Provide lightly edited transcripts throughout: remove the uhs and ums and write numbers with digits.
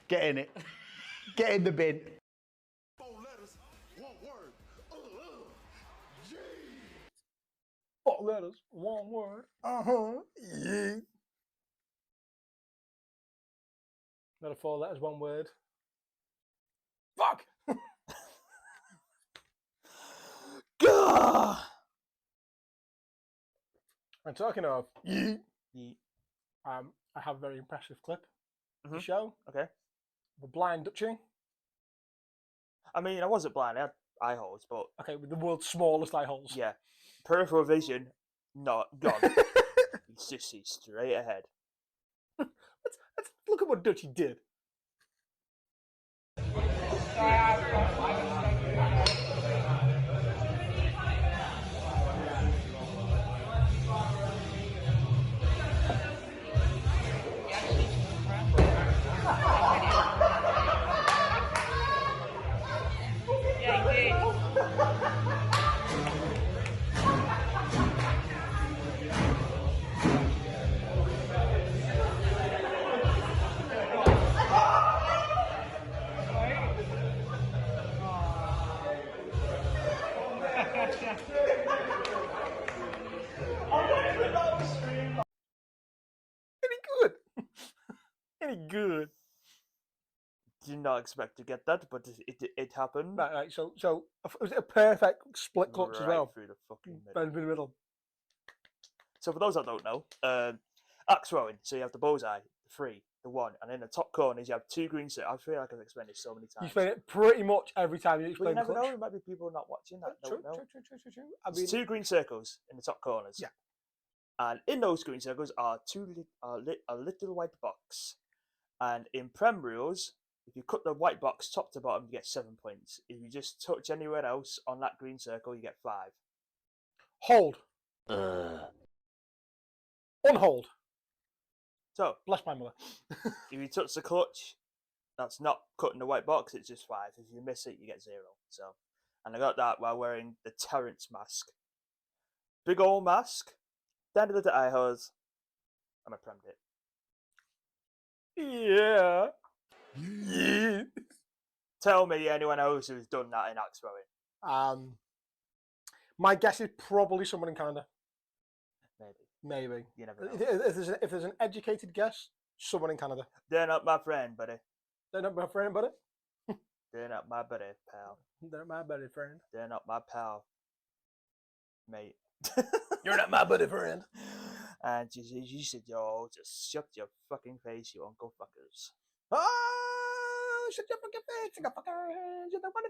Get in it. Get in the bin. 4 letters, 1 word. G. 4 letters, 1 word. Yeah. Another 4 letters, 1 word. Fuck! Gah! And talking of, Yeah. I have a very impressive clip to Mhm. show. Okay. The blind Dutchy. I mean, I wasn't blind. I had eye holes, but Okay, with the world's smallest eye holes. yeah, peripheral vision, not gone. You just see straight ahead. Let's look at what Dutchy did. Any good? Any good? Did not expect to get that, but it happened. Right. So was it a perfect split clutch right as well? through the fucking middle. Right through the middle. So for those that don't know, axe throwing. So you have the bullseye, the 3, the 1, and in the top corners you have 2 green circles. I feel like I've explained this so many times. You explain it pretty much every time you But explain you never the clutch. know. There might be people not watching that True. don't know. True. I There's mean, 2 green circles in the top corners. Yeah. And in those green circles are a little white box. And in Prem rules, if you cut the white box top to bottom, you get 7 points. If you just touch anywhere else on that green circle, you get 5. hold. Unhold. So Bless my mother. if you touch the clutch, that's not cutting the white box, it's just 5. If you miss it, you get 0. So, and I got that while wearing the Terrence mask. Big old mask, down to the eye holes, and I premmed it. Yeah. Yeah. Tell me anyone else who's done that in axe throwing. My guess is probably someone in Canada. Maybe. Maybe. You never know. If there's an educated guess, someone in Canada. They're not my friend, buddy. They're not my friend, buddy. They're not my buddy, pal. They're my buddy friend. They're not my pal, mate. You're not my buddy friend. And you said, yo, just shut your fucking face, you uncle fuckers. Shut your fucking face, uncle fucker. You're the one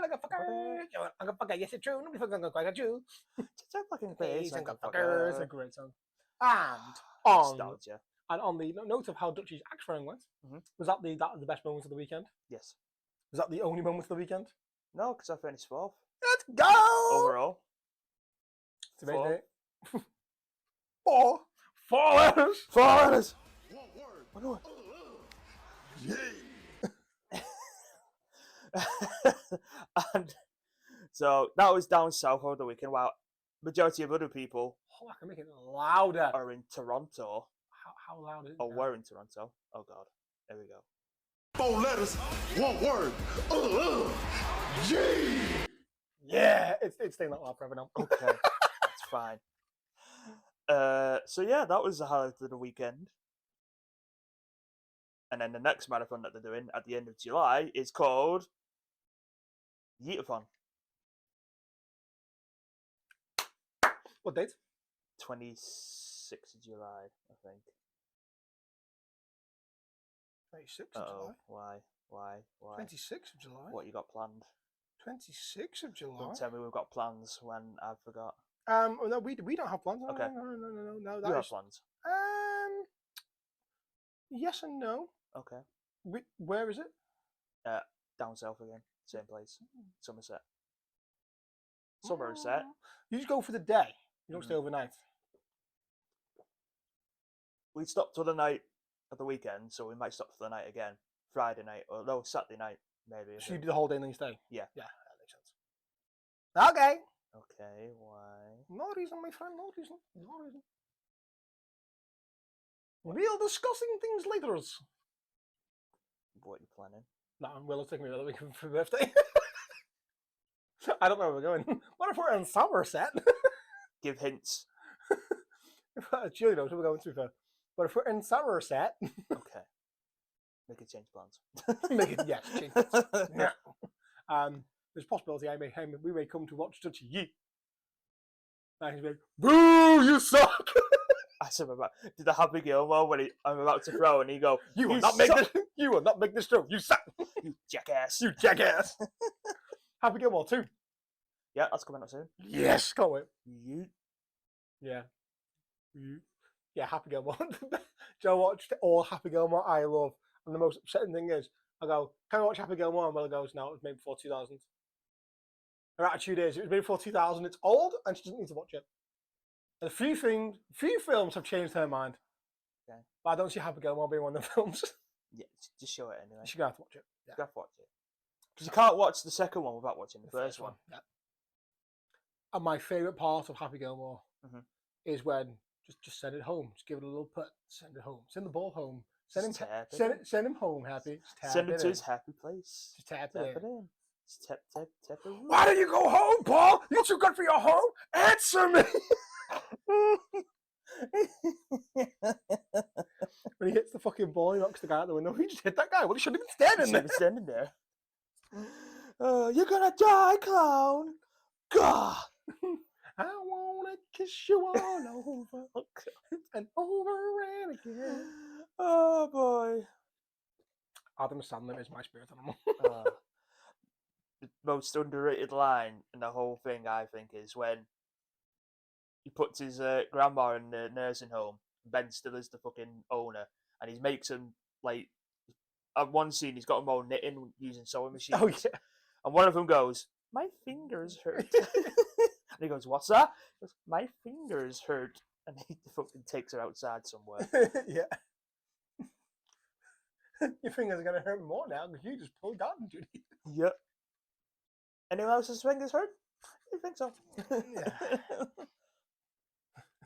uncle fucker. Uncle fucker, yes, it's true. Nobody fucking uncle fucker, true. Shut your fucking face, uncle fucker. It's a fucker. great song. And Nostalgia. on the note of how Dutchy's axe throwing went, was that the best moment of the weekend? Yes. Was that the only moment of the weekend? No, because I finished 12th. Let's go! Overall. It's amazing, 4. mate. 4 letters. 4 letters. 1 word. Yeah. And so that was down south over the weekend, while majority of other people Oh, I can make it louder. are in Toronto. How loud is it? Or now? were in Toronto. Oh god. There we go. 4 letters, 1 word. G. Yeah, it's staying that loud forever now. Okay. That's fine. So yeah, that was the highlight of the weekend. And then the next marathon that they're doing at the end of July is called Yeetathon. What date? 26th of July, I think. 26th of July. Why? 26th of July. What you got planned? 26th of July. Don't tell me we've got plans when I forgot. No, we don't have plans. Okay. No. You have plans. Yes and no. Okay. Where is it? Down south again. Same place. Somerset. Somerset. You just go for the day. You don't stay overnight. We stopped for the night at the weekend, so we might stop for the night again. Friday night, or no, Saturday night, maybe. So you do the whole day and then you stay? Yeah. Yeah, that makes sense. Okay. Okay, why? No reason, my friend, no reason. We'll discussing things later. what you're planning. No, Willow's taking me the other week for my birthday. I don't know where we're going. What if we're in Somerset? Give hints. Julie knows where we're going to first. But if we're in Somerset, Okay. Make a change plans. make it change it. Yeah. There's a possibility we may come to watch Dutchy. And he's like, "Boo! You suck! I said about did the Happy Gilmore when I'm about to throw and he go, You will not make suck, this. You will not make this throw. You suck! you jackass. You jackass!" Happy Gilmore 2. Yeah, that's coming out soon. Yes, can't wait. You Yeah. Yeah, Happy Gilmore. Joe watched all Happy Gilmore I love. And the most upsetting thing is, I go, "Can I watch Happy Gilmore?" And Will goes, "No, it was made before 2000. Her attitude is, it was made before 2000. It's old, and she doesn't need to watch it. And a few films have changed her mind. Okay. But I don't see Happy Gilmore being one of the films. yeah, just show it anyway. She's going to have to watch it. Yeah. You have to watch it. Because you can't watch the second one without watching the first one. Yeah. And my favourite part of Happy Gilmore is when just send it home. Just give it a little put. Send it home. Send the ball home. Send him home, Happy. Send him to his happy place. Just tap Tap it it in. in. Just tap it in. Why don't you go home, Paul? You're too good for your home. Answer me. When he hits the fucking ball, he knocks the guy out the window. He just hit that guy. Well, he should have been standing there. Standing there. You're gonna die, clown. God. I wanna kiss you all over and over and again. Oh boy. Adam Sandler is my spirit animal. The most underrated line in the whole thing, I think, is when he puts his grandma in the nursing home. Ben Stiller's the fucking owner, and he makes him like. At one scene, he's got them all knitting using sewing machines. Oh yeah. And one of them goes, "My fingers hurt." And he goes, "What's that?" He goes, "My fingers hurt." And he fucking takes her outside somewhere. Yeah. Your fingers are gonna hurt more now because you just pulled garden duty. Yep. Anyone else's fingers hurt? You think so? Yeah.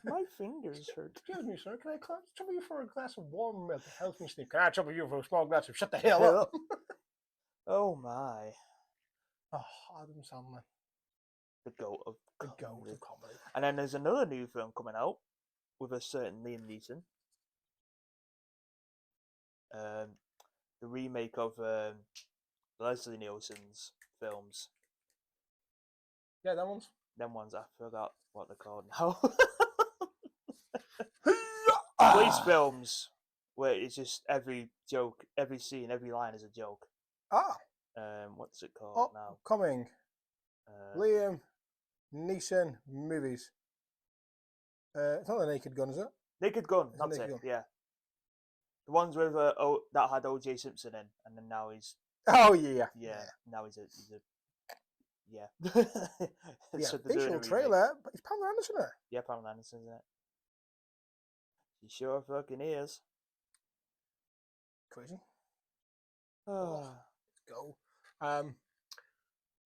My fingers hurt. Excuse me, sir. Can I trouble you for a glass of warm milk to help me sleep? Can I trouble you for a small glass of shut the hell up? Oh my. Oh, Adam Sandler. The goat of The goat comedy. of comedy. And then there's another new film coming out with a certain Liam Neeson. The remake of Leslie Nielsen's films. Yeah, that one's. Them ones, I forgot what they're called now. Police films where it's just every joke, every scene, every line is a joke. Ah. What's it called now? Coming. Liam Neeson movies. It's not The Naked Gun, is it? Naked Gun, It's that's Naked it, Gun. yeah. The ones with that had O.J. Simpson in, and then now he's Oh yeah. now he's a yeah. Yeah. So they're doing a Visual remake. trailer, but it's Pamela Anderson in it. Yeah, Pamela Anderson's in it. She sure fucking is. Crazy. Oh. Let's go.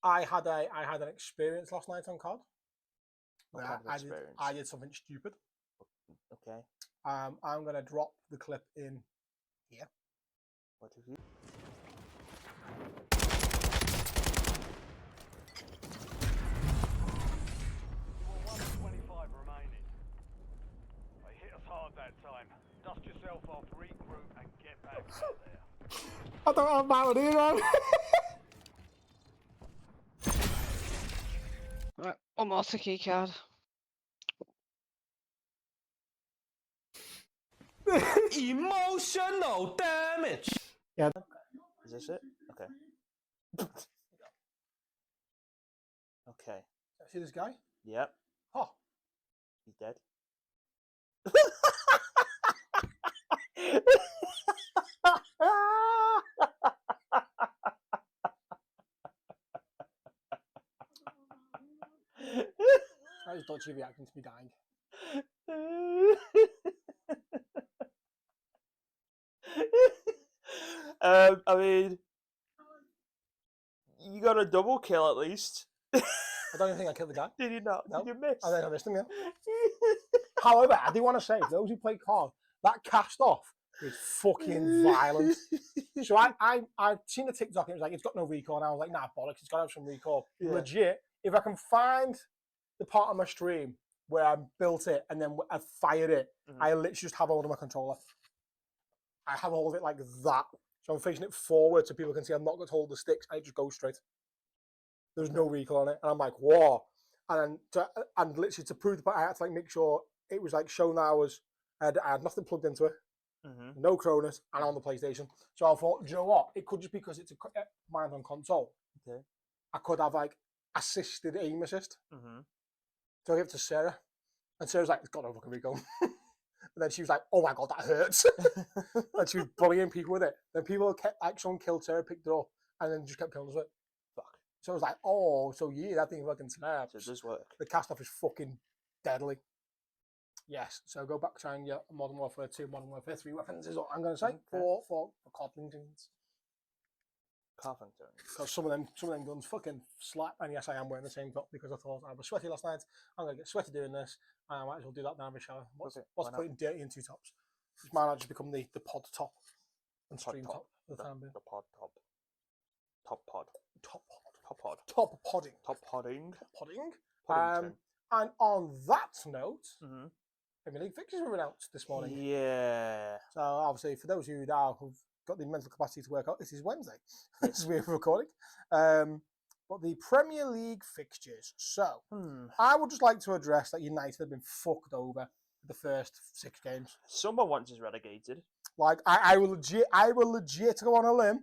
I had an experience last night on COD. What where kind of experience? I did something stupid. Okay. I'm gonna drop the clip in here. What have you? That time. Dust yourself off, regroup, and get back out there. I don't have my idea on. Right, one more key card. Emotional damage. Yeah. Is this it? Okay. Okay. See this guy? Yep. Oh. He's dead. I just Dutchy reacting to me dying. I mean, you got a double kill at least. I don't even think I killed the guy. Did you not? No. Did you miss? I think I missed him, yeah. However, I do want to say, for those who play COD, that cast off It's fucking violent. So I've seen the TikTok and it was like, it's got no recall. And I was like, nah, bollocks, it's got to have some recall. Yeah. Legit, if I can find the part of my stream where I built it and then I fired it, I literally just have hold of my controller. I have hold of it like that. So I'm facing it forward so people can see I'm not got hold of the sticks. I just go straight. There's no recoil on it. And I'm like, whoa. And literally to prove the point, I had to like make sure it was like shown that I had nothing plugged into it. No Cronus, and on the PlayStation. So I thought, do you know what? It could just be because it's mine's on console. Okay. I could have like assisted aim assist. So I gave it to Sarah, and Sarah's like, "It's got no fucking recall." And then she was like, "Oh my god, that hurts!" And she was bullying people with it. Then people kept like someone killed Sarah, picked it up, and then just kept killing us with it. Fuck. So I was like, "Oh, so yeah, that thing fucking snaps." So it does work. The cast off is fucking deadly. Yes, so go back to trying your Modern Warfare 2, Modern Warfare 3 weapons is what I'm going to say for Codlingtons. Carpenter. Because some of them guns fucking slap. And yes, I am wearing the same top because I thought I was sweaty last night. I'm going to get sweaty doing this. And I might as well do that now in the shower. What's putting dirty in two tops? This might not just become the pod top and stream top for the time being. The pod top. Top pod. Top pod. Top pod. Top podding. Top podding. Top podding. Poddington. And on that note, Premier League fixtures were announced this morning. Yeah. So obviously, for those of you now who've got the mental capacity to work out, this is Wednesday as we're recording. But the Premier League fixtures. So I would just like to address that United have been fucked over the first 6 games. Someone wants us relegated. Like I will legit go on a limb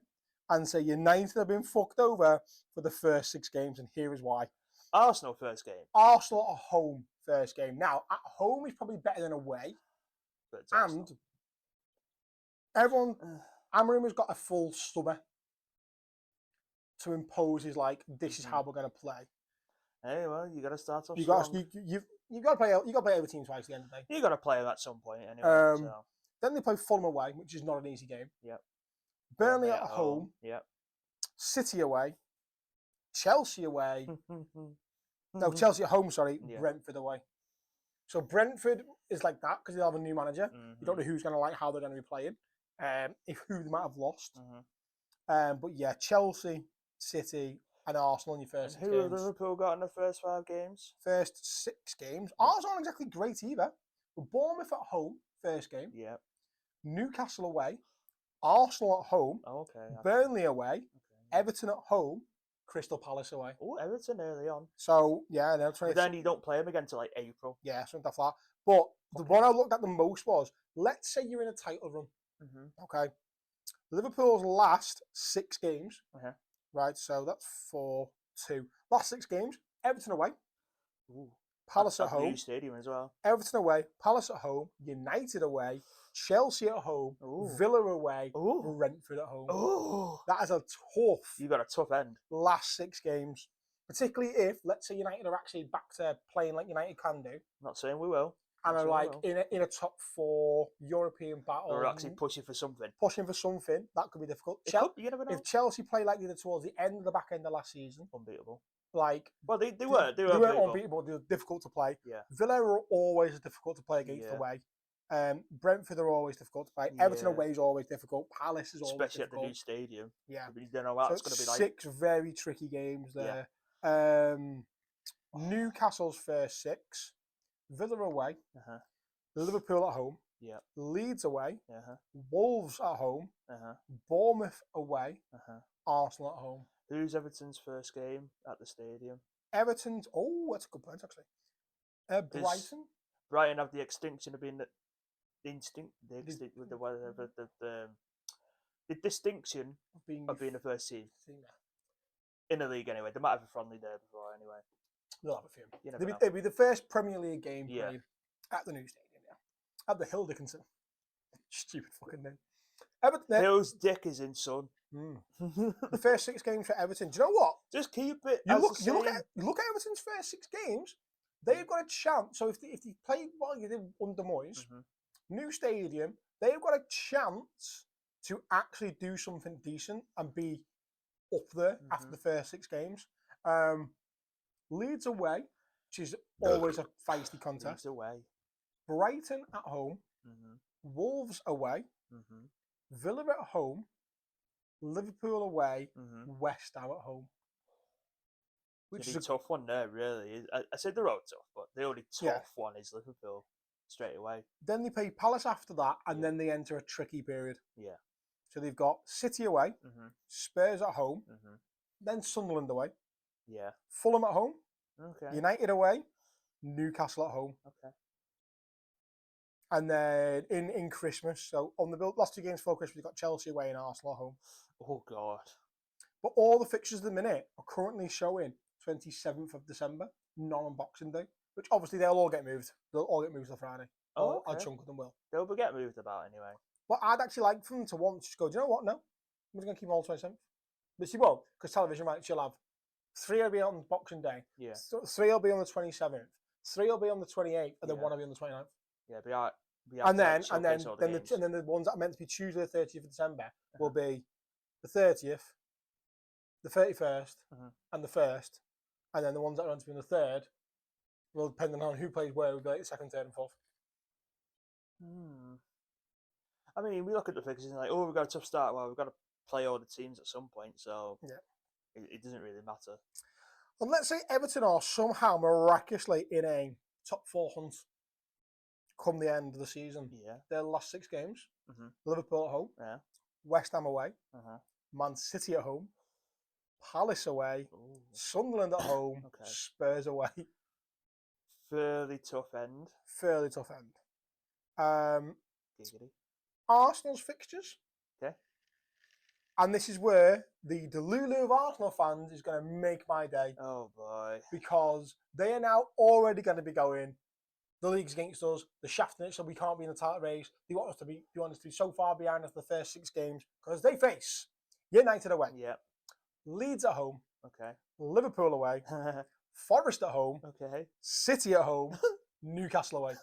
and say United have been fucked over for the first 6 games, and here is why. Arsenal first game. Arsenal at home first game. Now, at home is probably better than away. But it's And Arsenal. everyone, Amorim's got a full summer to impose his like, this is how we're going to play. Hey, well, you got to start off You strong. got to play every team twice at the end of the day. You got to play them at some point anyway. So. Then they play Fulham away, which is not an easy game. Yep. Burnley at home. Yep. City away. Chelsea away. No, Chelsea at home, sorry. Yeah. Brentford away. So Brentford is like that because they have a new manager. You don't know who's going to like how they're going to be playing. Who they might have lost. But yeah, Chelsea, City, and Arsenal in your first 6 Who games. have Liverpool got in the first 5 games? First 6 games. Arsenal aren't exactly great either. But Bournemouth at home, first game. Yep. Newcastle away. Arsenal at home. Oh, okay. Burnley away. Everton at home. Crystal Palace away. Oh, Everton early on. So, yeah, they're 20. But then you don't play them again until like April. Yeah, something like that. But the one I looked at the most was, let's say you're in a title run. Okay. Liverpool's last 6 games. Right, so that's 4-2. Last 6 games, Everton away. Palace at home. New stadium as well. Everton away. Palace at home. United away. Chelsea at home. Villa away. Brentford at home. Oh, That is a tough. You got a tough end. Last 6 games. Particularly if, let's say, United are actually back to playing like United can do. Not saying we will. And are like in a top 4 European battle. We're actually pushing for something. That could be difficult. You never know. If Chelsea play like they did towards the end of the back end of last season, Unbeatable. like Well, they were weren't unbeatable. They were difficult to play. Yeah. Villa are always difficult to play against away. Brentford are always difficult to play. Everton away is always difficult. Palace is always especially difficult. at the new stadium. Yeah. You don't know what it's So going to be like. 6 very tricky games there. Newcastle's first 6. Villa away. Liverpool at home. Yeah. Leeds away. Wolves at home. Uh-huh. Bournemouth away. Arsenal at home. Who's Everton's first game at the stadium? Everton's. Oh, that's a good point actually. Brighton. Brighton have the extinction of being the distinction of being the first team in the league anyway. They might have a friendly there before anyway. They'll have a few. You never know. It'll be the first Premier League game Yeah. played at the new stadium. Yeah, at the Hill Dickinson. Stupid fucking name. Everton. Hill's dick is in, son. The first 6 games for Everton. Do you know what? Just keep it. You look at Everton's first 6 games. They've got a chance. So if they play what you did under Moyes, new stadium, they've got a chance to actually do something decent and be up there after the first 6 games. Leeds away, which is always a feisty contest. Leeds away. Brighton at home. Wolves away, Mm-hmm. Villa at home, Liverpool away, Mm-hmm. West Ham at home. Which It's is a tough one there, really. I said they're all tough, but the only tough Yeah. one is Liverpool straight away. Then they play Palace after that, and Yeah. then they enter a tricky period. Yeah. So they've got City away, Mm-hmm. Spurs at home, Mm-hmm. then Sunderland away, Yeah. Fulham at home, Okay. United away, Newcastle at home. Okay. And then in Christmas, so on the last 2 games before Christmas, we've got Chelsea away and Arsenal at home. Oh God. But all the fixtures at the minute are currently showing 27th of December, non on Boxing Day, which obviously they'll all get moved. They'll all get moved to Friday. Oh, A okay. chunk of them will. They'll get moved about anyway. But I'd actually like for them to once just go, do you know what? No, I'm just going to keep them all 27th. But she won't, because television rights, she'll have 3 will be on Boxing Day, Yeah. 3 will be on the 27th, 3 will be on the 28th, and then Yeah. 1 will be on the 29th. Yeah. And then the ones that are meant to be Tuesday the 30th of December will be the 30th, the 31st, Mhm. and the 1st. And then the ones that are meant to be on the 3rd will, depending on who plays where, will be like the 2nd, 3rd, and 4th. I mean, we look at the fixtures and like, oh, we've got a tough start. Well, we've got to play all the teams at some point, so Yeah. it doesn't really matter. And let's say Everton are somehow miraculously in a top 4 hunt come the end of the season. Yeah. Their last 6 games, Mhm. Liverpool at home, Yeah. West Ham away, Uh-huh. Man City at home, Palace away, Ooh. Sunderland at home, Okay. Spurs away. Fairly tough end. Fairly tough end. Giggity. Arsenal's fixtures. Okay. And this is where the Delulu of Arsenal fans is going to make my day, Oh boy. because they are now already going to be going, the league's against us, the shafting it so we can't be in the title race. They want us to be so far behind after the first 6 games, because they face United away, Yeah. Leeds at home, Okay. Liverpool away, Forest at home, Okay. City at home, Newcastle away.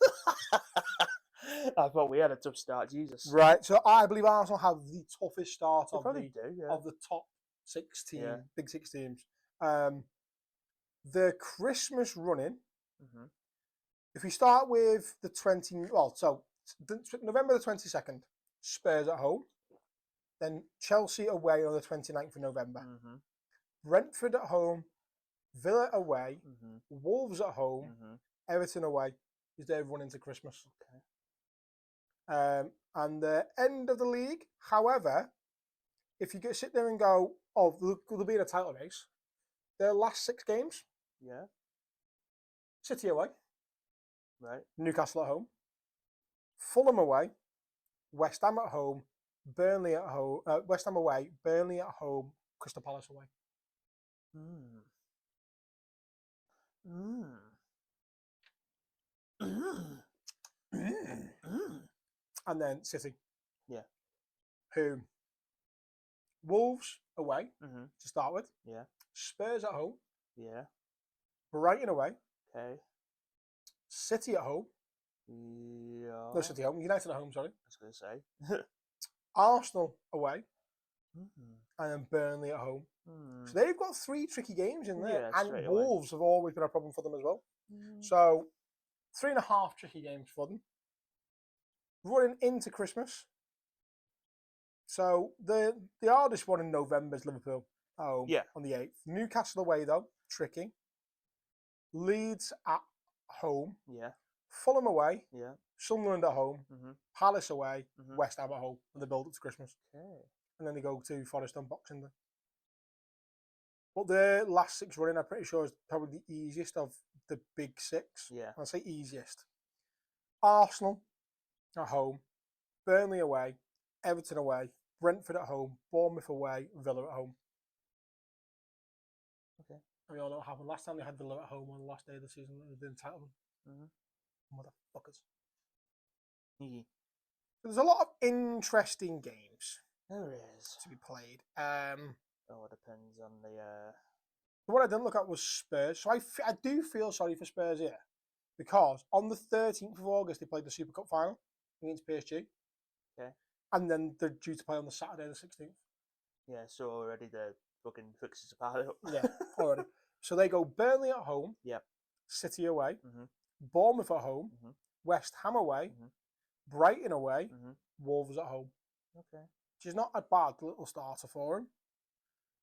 I thought we had a tough start. Jesus. Right, so I believe Arsenal have the toughest start They of probably do. Yeah. of the top 6 teams, Yeah. big 6 teams. The Christmas running, Mhm. if we start with the November the 22nd, Spurs at home, then Chelsea away on the 29th of November, Mhm. Brentford at home, Villa away, Mhm. Wolves at home, Mhm. Everton away is their run into Christmas. Okay. And the end of the league, however, if you sit there and go, oh, they'll be in a title race, their last 6 games, Yeah. City away, Right. Newcastle at home, Fulham away, West Ham at home, Burnley at home, West Ham away, Burnley at home, Crystal Palace away. Mm. Mm. Mm. Mm. And then City. Yeah. Who? Wolves away Mhm. to start with, Yeah. Spurs at home, Yeah. Brighton away, Okay. City at home, Yeah. no, City at home, United at home, sorry, I was going to say. Arsenal away, Mhm. and then Burnley at home. Mm. So they've got 3 tricky games in there. Yeah, And straight away. Wolves have always been a problem for them as well. Mm. So 3.5 tricky games for them. Running into Christmas. So the hardest one in November is Liverpool at home Yeah. on the 8th. Newcastle away, though, tricky. Leeds at home. Yeah. Fulham away. Yeah. Sunderland at home. Mhm. Palace away. Mhm. West Ham at home. And they build up to Christmas. Okay. And then they go to Forest on Boxing Day. But their last 6 running, I'm pretty sure, is probably the easiest of the big 6. Yeah. I'll say easiest. Arsenal at home. Burnley away. Everton away. Brentford at home. Bournemouth away. Villa at home. Okay. And we all know what happened last time they had Villa at home on the last day of the season. They didn't title them. Mhm. Motherfuckers. Mhm. So there's a lot of interesting games There is. to be played. Oh, it depends on the. What I didn't look at was Spurs. So I do feel sorry for Spurs here, because on the 13th of August they played the Super Cup final against PSG. Okay. And then they're due to play on the Saturday the 16th. Yeah. So already the fucking fixes are piled up. Yeah, already. So they go Burnley at home. Yep. City away. Mhm. Bournemouth at home. Mhm. West Ham away. Mhm. Brighton away, Mm-hmm. Wolves at home. Okay. Which is not a bad little starter for him.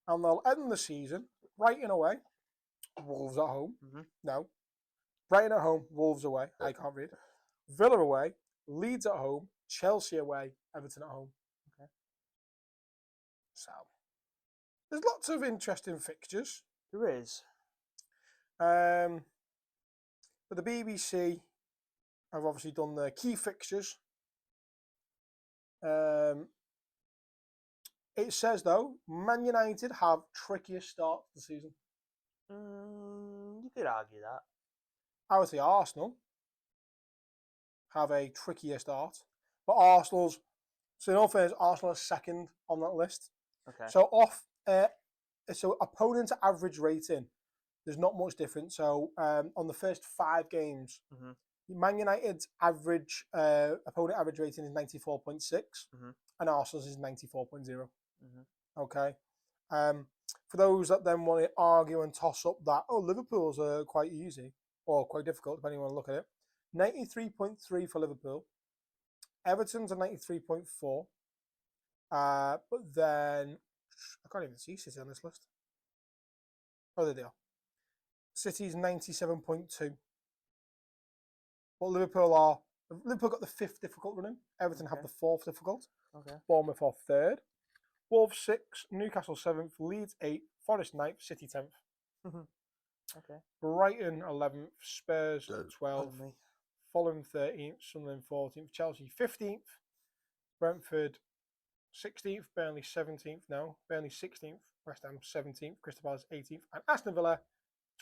And they'll end the season, Brighton away, Wolves at home. Mm-hmm. No. Brighton at home, Wolves away. I can't read. Villa away, Leeds at home, Chelsea away, Everton at home. Okay. So, there's lots of interesting fixtures. There is. But the BBC have obviously done their key fixtures. It says, though, Man United have trickiest start to the season. You could argue that. I would say Arsenal have a trickier start. But Arsenal's, so in all fairness, Arsenal is second on that list. Okay. So so opponent to average rating, there's not much difference. So on the first 5 games, Mm-hmm. Man United's average opponent average rating is 94.6, and Arsenal's is 94.0. Mm-hmm. Okay. For those that then want to argue and toss up that, Liverpool's quite easy or quite difficult, depending on how you want to look at it. 93.3 for Liverpool. Everton's a 93.4. But then I can't even see City on this list. Oh, there they are. City's 97.2. But Liverpool got the 5th difficult running. Everton have the 4th difficult. Okay. Bournemouth are 3rd. Wolves 6th. Newcastle 7th. Leeds 8th. Forest 9th. City 10th. Okay. Brighton 11th. Spurs 12th. Pardon me. Fulham 13th. Sunderland 14th. Chelsea 15th. Brentford 16th. Burnley 17th. No. Burnley 16th. West Ham 17th. Crystal Palace 18th. And Aston Villa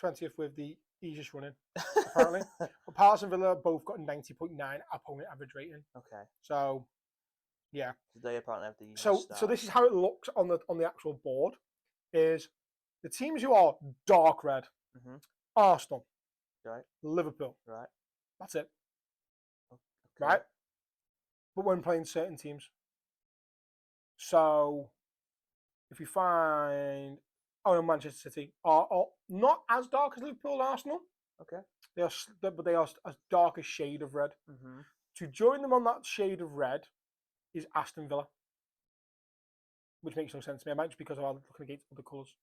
20th with the easiest running, apparently. But Palace and Villa both got 90.9 opponent average rating. Okay. So, yeah. So they apparently have the So this is how it looks on the actual board. Is the teams who are dark red: Mm-hmm. Arsenal, Right. Liverpool. Right. That's it. Okay. Right. But when playing certain teams, so if you find Manchester City are not as dark as Liverpool and Arsenal. Okay. But they are as dark a shade of red. Mm-hmm. To join them on that shade of red is Aston Villa, which makes no sense to me. It might just because I'm looking against other colours.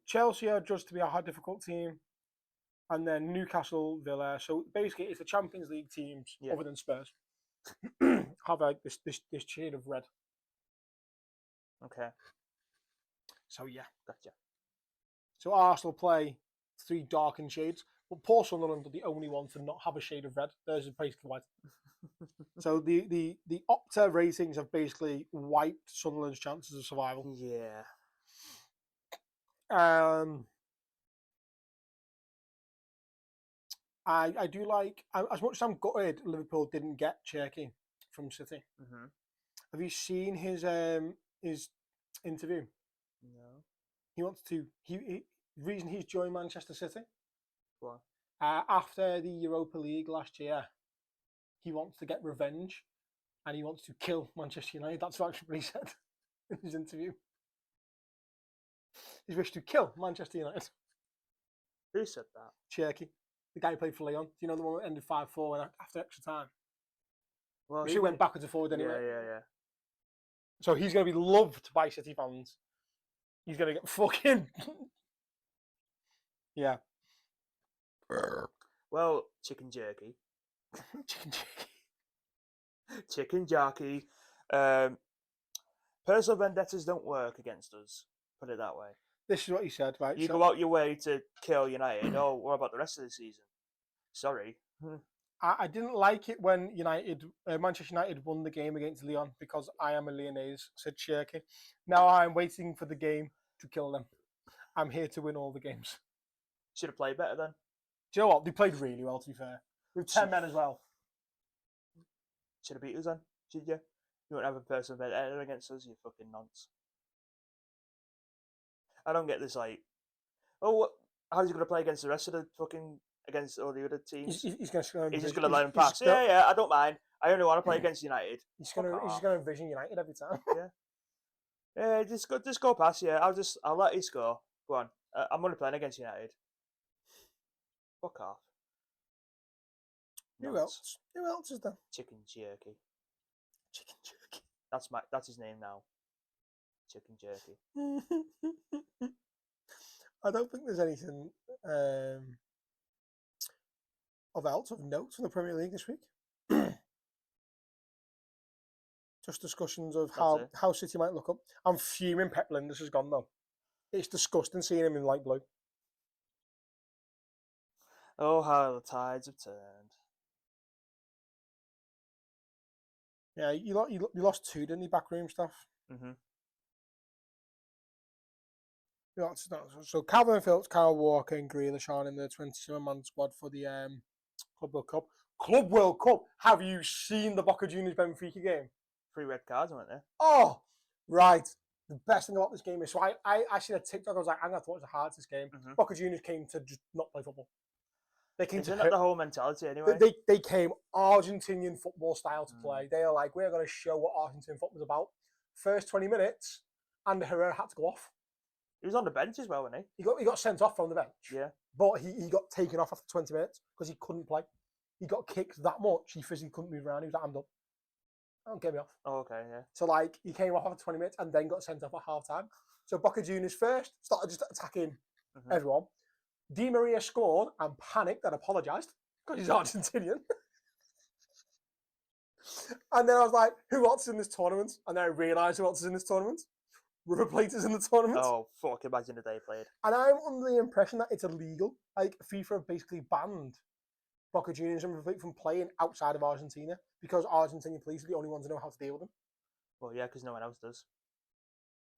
Chelsea are judged to be a hard, difficult team, and then Newcastle, Villa. So basically, it's the Champions League teams other than Spurs have like this shade of red. Okay. So yeah, Gotcha. so Arsenal play 3 darkened shades, but poor Sunderland are the only ones to not have a shade of red. Theirs is basically white. So the Opta ratings have basically wiped Sunderland's chances of survival. Yeah. I do like, as much as I'm gutted Liverpool didn't get Cherky from City. Mm-hmm. Have you seen his interview? No. He wants to. The reason he's joined Manchester City What? after the Europa League last year, he wants to get revenge, and he wants to kill Manchester United. That's actually what he said in his interview. He wished to kill Manchester United. Who said that? Cherky, the guy who played for Leon. Do you know the one that ended 5-4 after extra time? Well, She went backwards and forwards anyway. Yeah. So he's going to be loved by City fans. He's going to get fucking... yeah. Well, chicken jerky. Chicken jerky. Chicken jerky. Personal vendettas don't work against us. Put it that way. This is what he said, right? You go out your way to kill United. Oh, what about the rest of the season? Sorry. I didn't like it when Manchester United won the game against Leon because I am a Lyonnaise, said Cherky. Now I'm waiting for the game to kill them. I'm here to win all the games. Should have played better then. Do you know what? They played really well, to be fair. With 10 men as well. Should have beat us then, should you? You won't have a personal vendetta against us, you fucking nonce. I don't get this, like, how's he going to play against the rest of the fucking, against all the other teams? He's just going to let him pass. Yeah, I don't mind. I only want to play against United. He's going to envision United every time. Yeah, just go past. Yeah, I'll let you score. Go on. I'm only playing against United. Fuck off. Who nuts. else? Who else is there? Chicken jerky. Chicken jerky. That's his name now. Chicken jerky. I don't think there's anything of else of note from the Premier League this week. Just discussions of That's how City might look up. I'm fuming Pep Linders has gone though. It's disgusting seeing him in light blue. Oh, how the tides have turned. Yeah, you lost two, didn't you? Backroom stuff. Mm-hmm. So Calvin Phillips, Kyle Walker, and Grealish are in the 27-man squad for the Club World Cup. Club World Cup. Have you seen the Boca Juniors Benfica game? 3 red cards, weren't there? Oh, right. The best thing about this game is, so I seen a TikTok. I was like, I'm going to watch the highlights of this game. Mhm. Boca Juniors came to just not play football. They came Isn't to that the whole mentality anyway? They came Argentinian football style to Mm. play. They are like, we're going to show what Argentine football's about. First 20 minutes, and Herrera had to go off. He was on the bench as well, wasn't He got sent off from the bench. he? Yeah. But he got taken off after 20 minutes because he couldn't play. He got kicked that much, he physically couldn't move around. He was like, I'm done. Don't get me off. Oh, okay, yeah. So, like, he came off after 20 minutes and then got sent off at half-time. So, Boca Juniors first started just attacking Mhm. everyone. Di Maria scored and panicked and apologised because he's Argentinian. And then I was like, who else is in this tournament? And then I realised who else is in this tournament. River Plate is in the tournament. Oh, fuck, imagine the day played. And I'm under the impression that it's illegal. Like, FIFA have basically banned Boca Juniors and River Plate from playing outside of Argentina because Argentinian police are the only ones who know how to deal with them. Well, yeah, because no one else does.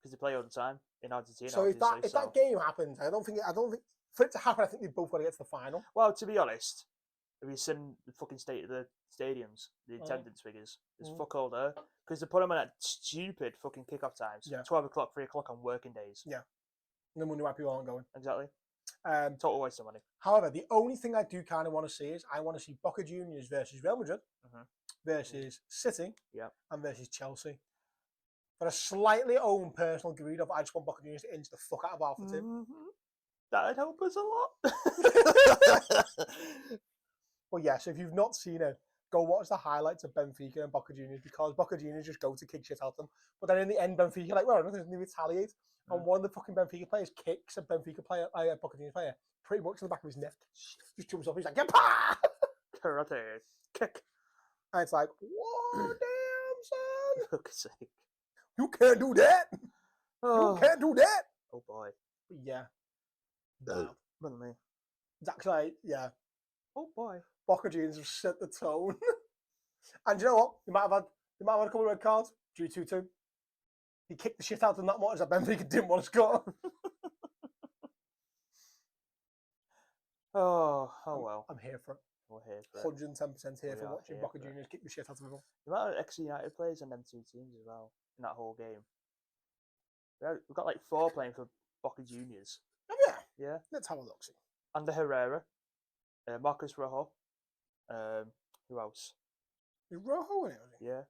Because they play all the time in Argentina. So if obviously, that game happens, I don't think for it to happen, I think they've both got to get to the final. Well, to be honest, have you seen the fucking state of the stadiums, the Mm. attendance figures? There's Mm. fuck all there. Because they put them on at stupid fucking kickoff times. Yeah. 12 o'clock, 3 o'clock on working days. Yeah. And then wonder why people aren't going. Exactly. Um, Total waste of money. However, the only thing I do kind of want to see is I want to see Boca Juniors versus Real Madrid Mhm. versus City Yep. and versus Chelsea. For a slightly own personal greed of I just want Boca Juniors to inch the fuck out of Alpha Team. Mhm. That'd help us a lot. But yeah, so if you've not seen it, go watch the highlights of Benfica and Boca Juniors because Boca Juniors just go to kick shit out of them. But then in the end, Benfica like, well, nothing, they retaliate. And one of the fucking Benfica players kicks a Benfica player, a Boca Juniors player, pretty much in the back of his neck. Just jumps off. He's like, get pa! Karate kick. And it's like, whoa, damn, son. Fuck's sake. You can't do that. Oh. You can't do that. Oh boy. But yeah. No. Run me. It's actually, yeah. Oh boy. Boca Juniors have set the tone. And you know what? They might have had a couple of red cards. Drew 2-2. He kicked the shit out of them that much that Benfica didn't want to score. Oh well. I'm here for it. We're here for it. 110% here We for are watching here Boca for it. Juniors kick the shit out of everyone. The amount of ex-United players on them two teams as well in that whole game. We've got like 4 playing for Boca Juniors. Oh, yeah. Yeah. Let's have a look. See. Ander Herrera, Marcus Rojo. Who else? Is Rojo in it? Was he? Yeah.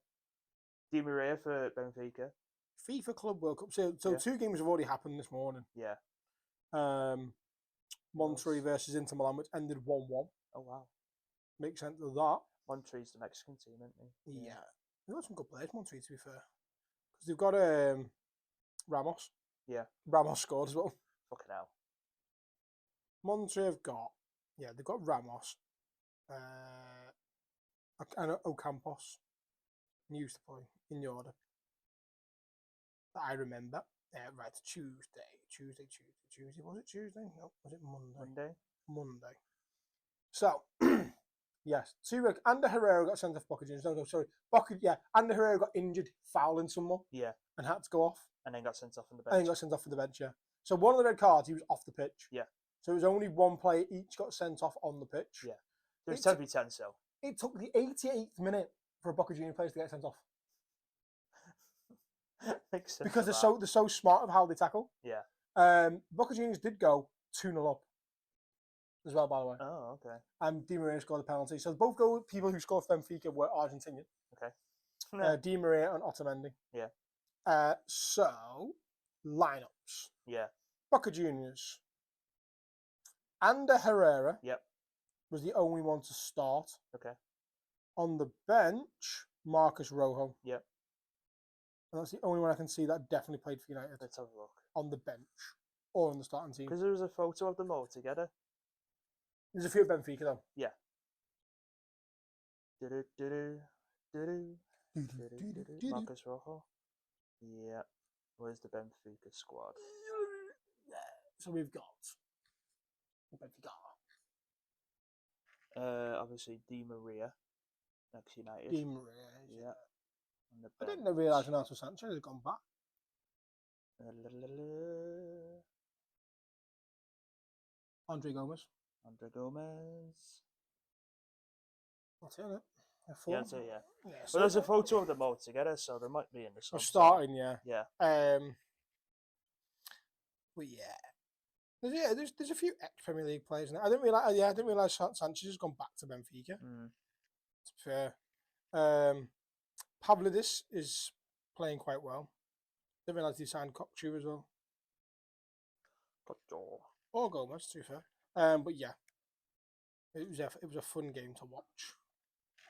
Di Maria for Benfica. FIFA Club World Cup. So Yeah. 2 games have already happened this morning. Yeah. Monterrey Yes. versus Inter Milan, which ended 1-1. Oh wow. Makes sense of that. Monterrey's the Mexican team, isn't he? Yeah. They've got some good players, Monterrey, to be fair. Because they've got Ramos. Yeah. Ramos scored as well. Fucking hell. Monterrey have got, they've got Ramos. And Ocampos. He used to play in the order. That I remember. Right, Tuesday. Was it Tuesday? No, was it Monday? Monday. So, yes, 2 Ander Herrera got sent off Boca Juniors. No, sorry. Ander Herrera got injured fouling someone Yeah. and had to go off. And then got sent off on the And then bench. got sent off for the bench, yeah. So one of the red cards, he was off the pitch. Yeah. So it was only 1 player each got sent off on the pitch. Yeah. It was It's- 10v10, so. It took the 88th minute for a Boca Juniors player to get sent off. Makes sense Because of they're so smart of how they tackle. Yeah. Boca Juniors did go 2-0 up as well, by the way. that. Oh, okay. And Di Maria scored the penalty. So both people who scored for Benfica were Argentinian. Okay. Di Maria and Otamendi. Yeah. So, lineups. Yeah. Boca Juniors. Ander Herrera. Yep. was the only one to start. Okay. On the bench, Marcus Rojo. Yep. And that's the only one I can see that definitely played for United Let's have a look. on the bench or on the starting team. Because there was a photo of them all together. There's a few at Benfica though. Yeah. Do-do-do-do, do-do, do-do-do-do. Marcus Rojo. Yeah. Where's the Benfica squad? So we've got Benfica. Obviously Di Maria, next United. Di Maria. Yeah. On the I didn't bench. realise Renato Sanchez had gone back. Andre Gomez. Andre Gomez. That's it, isn't it? Yeah, that's it, yeah. Yeah, But there's a photo of them all together, so they might be in the we're sub. starting, yeah. Yeah. But yeah, there's a few ex-Premier League players now. I didn't realise Sanchez has gone back to Benfica. Mm. To be fair. Pavlidis is playing quite well. Didn't realise he signed Kokchu as well. Or Gomez, to be fair. But yeah, it was a fun game to watch.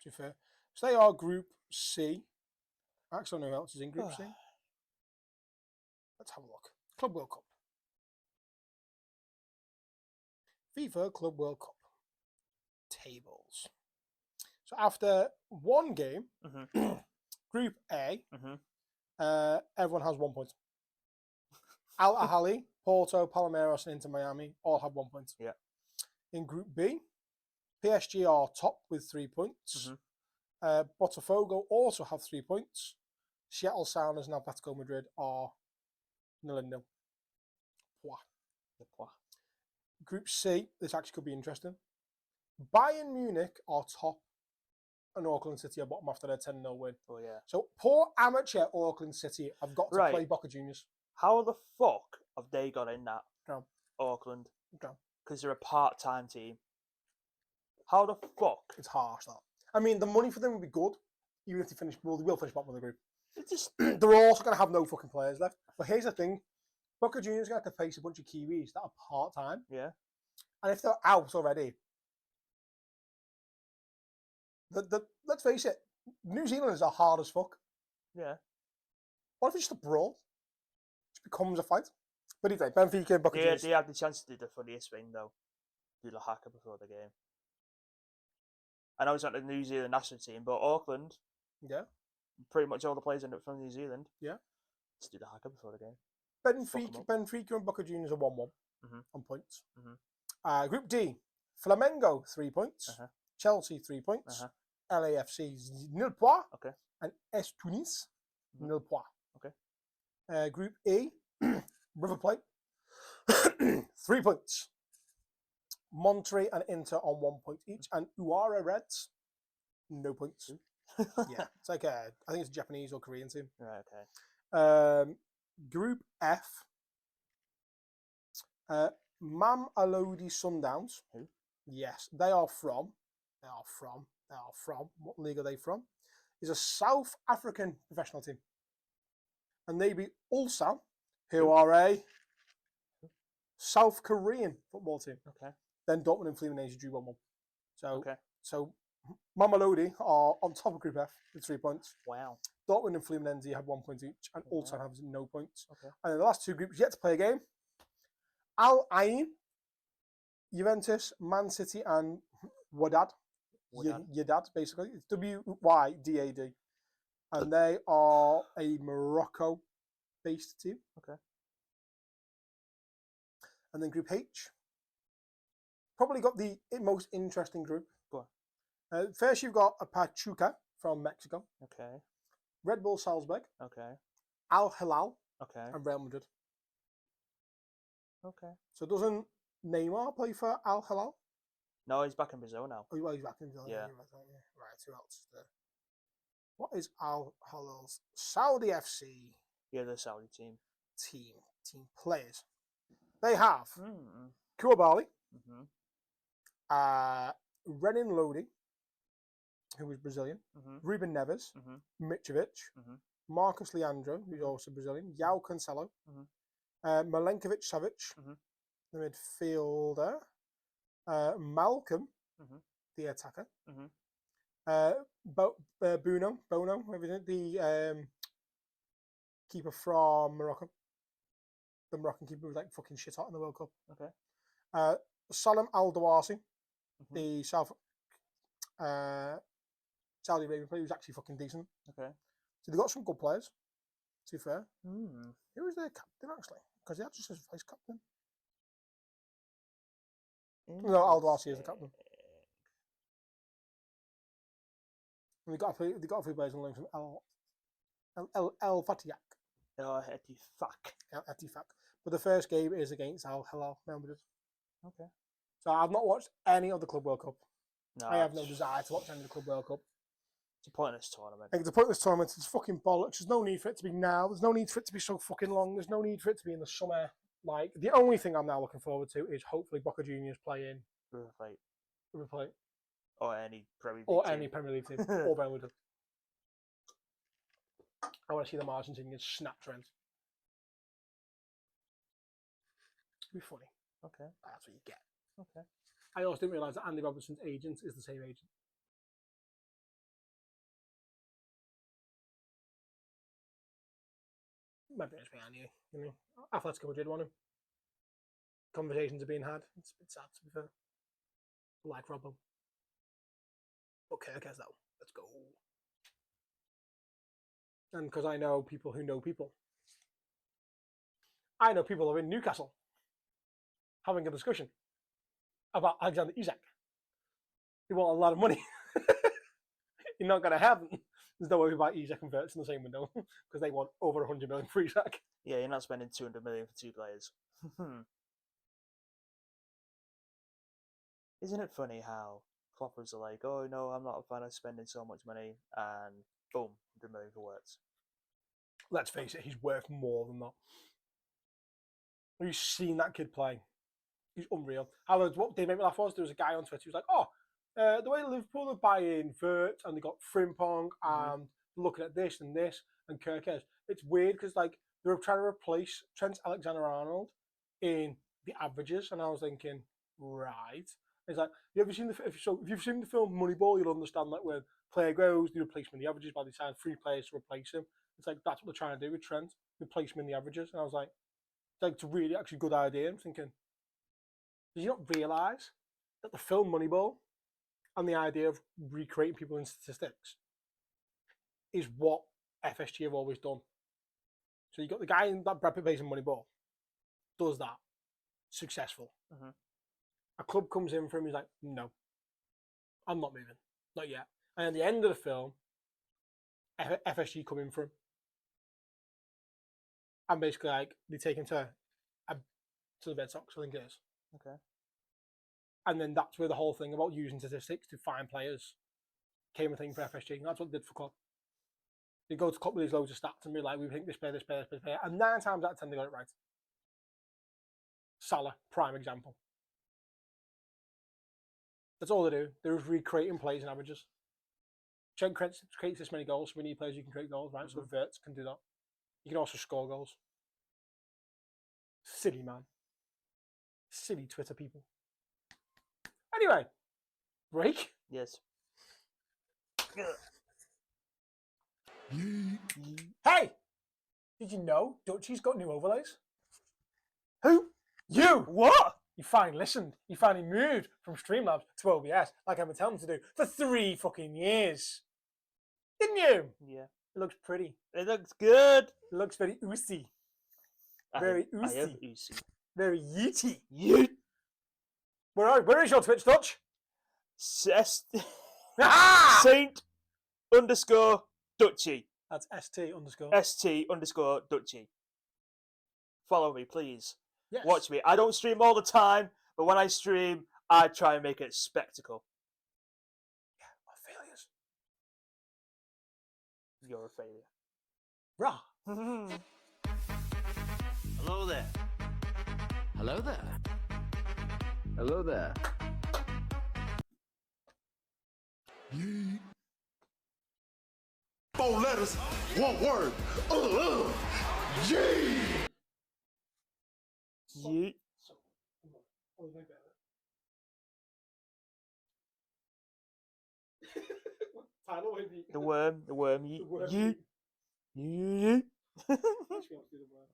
To be fair, so they are Group C. Actually, I don't know who else is in Group C. Let's have a look. Club World Cup. FIFA Club World Cup tables. So after one game, Group A, everyone has 1 point. Al Ahly, Porto, Palmeiras, and Inter Miami all have 1 point. Yeah. In Group B, PSG are top with 3 points. Botafogo also have 3 points. Seattle Sounders and Atletico Madrid are 0-0. Group C, this actually could be interesting. Bayern Munich are top and Auckland City are bottom after their 10-0 win. Oh, yeah. So poor amateur Auckland City have got to play Boca Juniors. How the fuck have they got in that? No. Auckland. No. Because they're a part-time team. How the fuck? It's harsh, that. I mean, the money for them would be good, even if they finish. Well, they will finish bottom of the group. It's just... They're also going to have no fucking players left. But here's the thing. Boca Juniors are going to have to face a bunch of Kiwis that are part-time. Yeah. And if they're out already, let's face it, New Zealanders are hard as fuck. Yeah. What if it's just a brawl? It just becomes a fight. But anyway, Benfica and Boca Juniors. They had the chance to do the funniest thing, though. Do the hacker before the game. I know it's not the New Zealand national team, but Auckland, Yeah. pretty much all the players end up from New Zealand. Yeah. Let's do the hacker before the game. Benfica and Boca Juniors are 1-1 on points. Mhm. Group D, Flamengo 3 points, Chelsea 3 points, LAFC 0 points, and S Tunis 0 points. Okay. Group E, River Plate 3 points, Monterrey and Inter on 1 point each, and Uara Reds no points. Yeah, it's like I think it's a Japanese or Korean team. Right. Okay. Group F, Mam Alodi Sundowns. Who? Yes, they are from. What league are they from? Is a South African professional team, and they beat Ulsan, who are a South Korean football team. Okay. Then Dortmund and Fluminense drew 1-1. So Mamelodi are on top of Group F with 3 points. Wow. Dortmund and Fluminense have 1 point each, and Ulsan have no points. Okay. And then the last two groups yet to play a game. Al Ain, Juventus, Man City, and Wydad. Wydad, basically. It's Wydad. And they are a Morocco-based team. Okay. And then Group H. Probably got the most interesting group. Go on. First, you've got a Pachuca from Mexico. Okay. Red Bull Salzburg. Okay. Al Hilal. Okay. And Real Madrid. Okay. So doesn't Neymar play for Al Hilal? No, he's back in Brazil now. Oh, well, he's back in Brazil. Yeah. Right, who else is there? What is Al Hilal's Saudi FC Yeah, the Saudi team. team players? They have Mm. Koulibaly, Mhm. Renan Lodi, who is Brazilian, Mhm. Ruben Neves, Mhm. Mitrovic, Mhm. Marcus Leandro, who's also Brazilian, João Cancelo, Mhm. Milenkovic Savic, Mhm. the midfielder, Malcolm the attacker. Mhm. Bono, whatever it is, the keeper from Morocco. The Moroccan keeper was like fucking shit hot in the World Cup. Okay. Salam Al Dawasi, Mhm. the Saudi Arabian player, was actually fucking decent. Okay. So they got some good players. To be fair, Hmm. who was their captain actually? Because they had just as vice captain. No, Al Dawasi is the captain. And they got a few players on loan from El Fatiak. Oh, heady fuck. El Etifak. But the first game is against Al Hilal. Remember it. Okay. So I've not watched any of the Club World Cup. No, I have no desire to watch any of the Club World Cup. It's a pointless tournament. I think the point of this tournament is fucking bollocks. There's no need for it to be now. There's no need for it to be so fucking long. There's no need for it to be in the summer. Like, the only thing I'm now looking forward to is hopefully Boca Juniors playing River Plate River Plate or any Premier League or team. any Premier League team or Birmingham. I want to see the Argentinians snap trends. It'd be funny. Okay. That's what you get. Okay. I also didn't realise that Andy Robertson's agent is the same agent. Maybe it's behind you. You know, Atletico Madrid want him. Conversations are being had. It's a bit sad to be fair. Like Robbo. Okay, I guess that. Let's go. And because I know people who know people. I know people who are in Newcastle having a discussion about Alexander Isak. They want a lot of money. You're not going to have them. There's no way about Isak and Verts in the same window because they want over 100 million for Isak. Yeah, you're not spending 200 million for two players. Isn't it funny how Kloppers are like, oh no, I'm not a fan of spending so much money, and boom, 100 million for Wirtz. Let's face it, he's worth more than that. Have you seen that kid play? He's unreal. However, what did make me laugh was there was a guy on Twitter who was like, oh, the way Liverpool are buying Vert and they got Frimpong and looking at this and Kirkes, it's weird because like they're trying to replace Trent Alexander-Arnold in the averages, and I was thinking, right. It's like, have you seen if you've seen the film Moneyball, you'll understand that when player grows, they replace him in the averages by the sign 3 players to replace him. It's like that's what they're trying to do with Trent, replace him in the averages. And I was like, it's a really actually good idea. I'm thinking, did you not realise that the film Moneyball and the idea of recreating people in statistics is what FSG have always done? So you got the guy in that Brad Pitt plays in Moneyball, does that, successful. A club comes in for him, he's like, no, I'm not moving, not yet. And at the end of the film, FSG come in for him. And basically, like, they take him to the Red Sox, I think it is. Okay. And then that's where the whole thing about using statistics to find players came a thing for FSG. And that's what they did for Klopp. They go to Klopp with these loads of stats and be like, we think this player. And 9 times out of 10, they got it right. Salah, prime example. That's all they do. They're recreating plays and averages. Trent creates this many goals, so we need players who can create goals, right? So Verts can do that. You can also score goals. Silly, man. Silly Twitter people. Anyway, break. Yes. Hey! Did you know Dutchy's got new overlays? Who? You! What? You finally listened. You finally moved from Streamlabs to OBS, like I've been telling you to do, for 3 fucking years. Didn't you? Yeah. It looks pretty. It looks good. It looks very oozy. I Very am oozy. oozy. Very yeety. Yeet. Where is your Twitch, Dutch? Ah! Saint_Dutchy. That's ST_. ST_Dutchy. Follow me, please. Yes. Watch me. I don't stream all the time, but when I stream, I try and make it a spectacle. Yeah, we're failures. You're a failure. Rah. Hello there. Hello there. Hello there. Yeet. 4 letters, 1 word. Yeet. Yeet. Title with you. The worm. The worm. The Yeet. worm. Yeet. Yeet. I should be able to do the worm.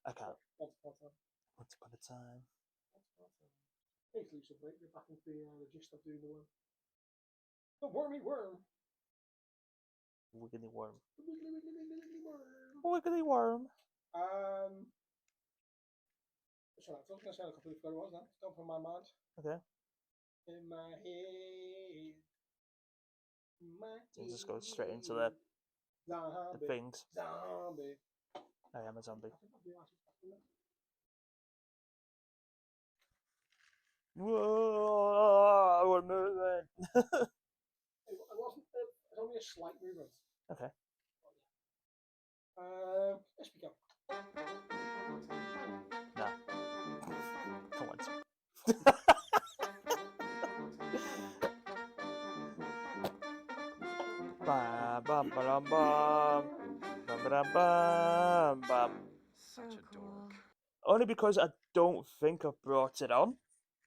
I can't. Once upon a time. Once upon a time. Basically, so break me back into the gist of doing the worm. The wormy worm. Wiggly worm. The wiggly worm. Wiggly worm. So I was going to say a couple of what was that? It's gone from my mind. Okay. In my head. We'll just go straight into the Zombie. things. Zombie. I am a zombie. Whoa, we're moving. It wasn't. It's only a slight movement. Okay. Let's begin. Nah. Come on. Bam, bam, bam, bam, bam, bam, bam, bam. So cool. Only because I don't think I've brought it on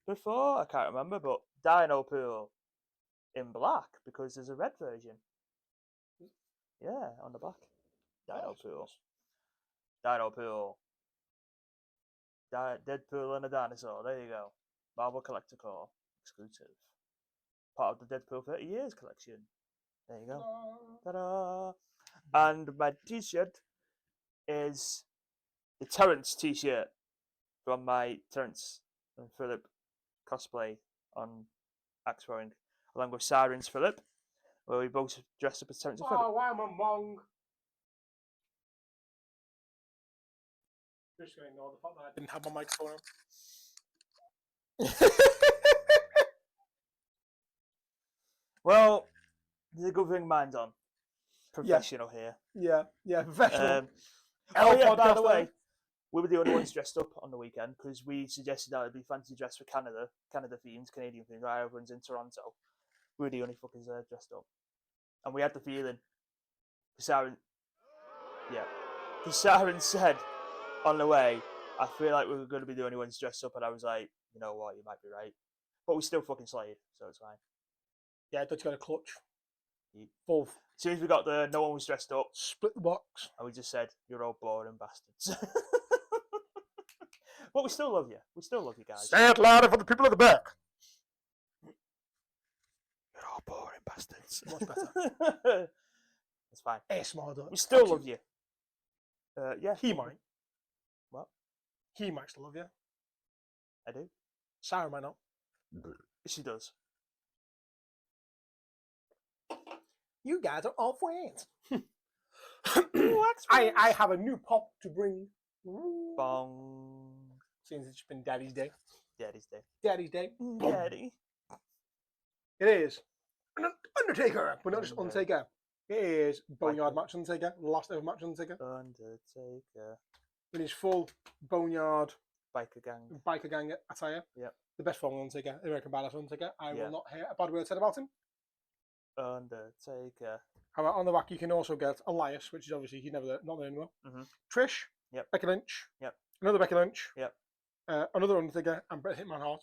before. I can't remember, but Dino Pool in black because there's a red version. Yeah, on the back. Dino Pool. Dino Pool. Deadpool and a dinosaur. There you go. Marvel Collector Core exclusive. Part of the Deadpool 30 Years collection. There you go. Ta-da! And my t-shirt is the Terrence t-shirt from my Terrence and Philip cosplay on Axe Throwing, along with Sirens Philip, where we both dressed up as Terrence and Philip. Oh, I'm a monk. Just going to ignore the fact that I didn't have my microphone on. Well, there's a good thing mine's on. Professional here. Yeah, professional. Oh yeah, by the way, we were the only ones dressed up on the weekend because we suggested that it'd be fancy dress for Canada themes, Canadian themes. Right, everyone's in Toronto. We were the only fuckers there dressed up, and we had the feeling. Siren said on the way, I feel like we were going to be the only ones dressed up, and I was like, you know what, you might be right, but we still fucking slayed, so it's fine. Yeah, Dutchy got a clutch. Yeah. Both. As soon as we got there, no one was dressed up. Split the box. And we just said, you're all boring bastards. But we still love you. We still love you guys. Say it louder for the people at the back. You're all boring bastards. Much better. That's fine. ASMR though. We still love you. Yeah. He might. What? He might still love you. I do. Sarah might not. She does. You guys are all friends. I have a new pop to bring. Bong. Since it's been Daddy's Day. Daddy's Day. Daddy's Day. Daddy. It is. Undertaker, but not just Undertaker. Undertaker. It is Boneyard Match Undertaker. Last ever match Undertaker. Undertaker. In his full Boneyard Biker gang. attire. Yep. The best form Undertaker. American Badass Undertaker. I Yeah. will not hear a bad word said about him. Undertaker. However, on the back you can also get Elias, which is obviously he's not there anymore. Mm-hmm. Trish. Yep. Becky Lynch. Yep. Another Becky Lynch. Yep. Another Undertaker and Bret Hitman Hart.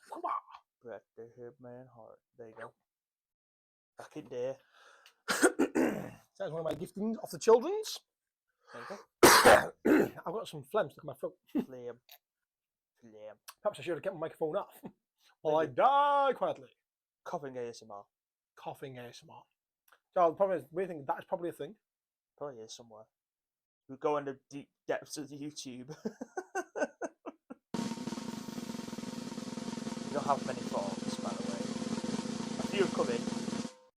Bret the Hitman Hart. There you go. Back in there. That's one of my giftings off the children's. There you I've got some phlegm stuck in my throat. go. Flame. Perhaps I should have kept my microphone off while I Maybe. die quietly. Coughing ASMR. Coughing ASMR. So the problem is, we think that is probably a thing. Probably is somewhere. We go in the deep depths of the YouTube. We don't have many thoughts, by the way. A few have come in.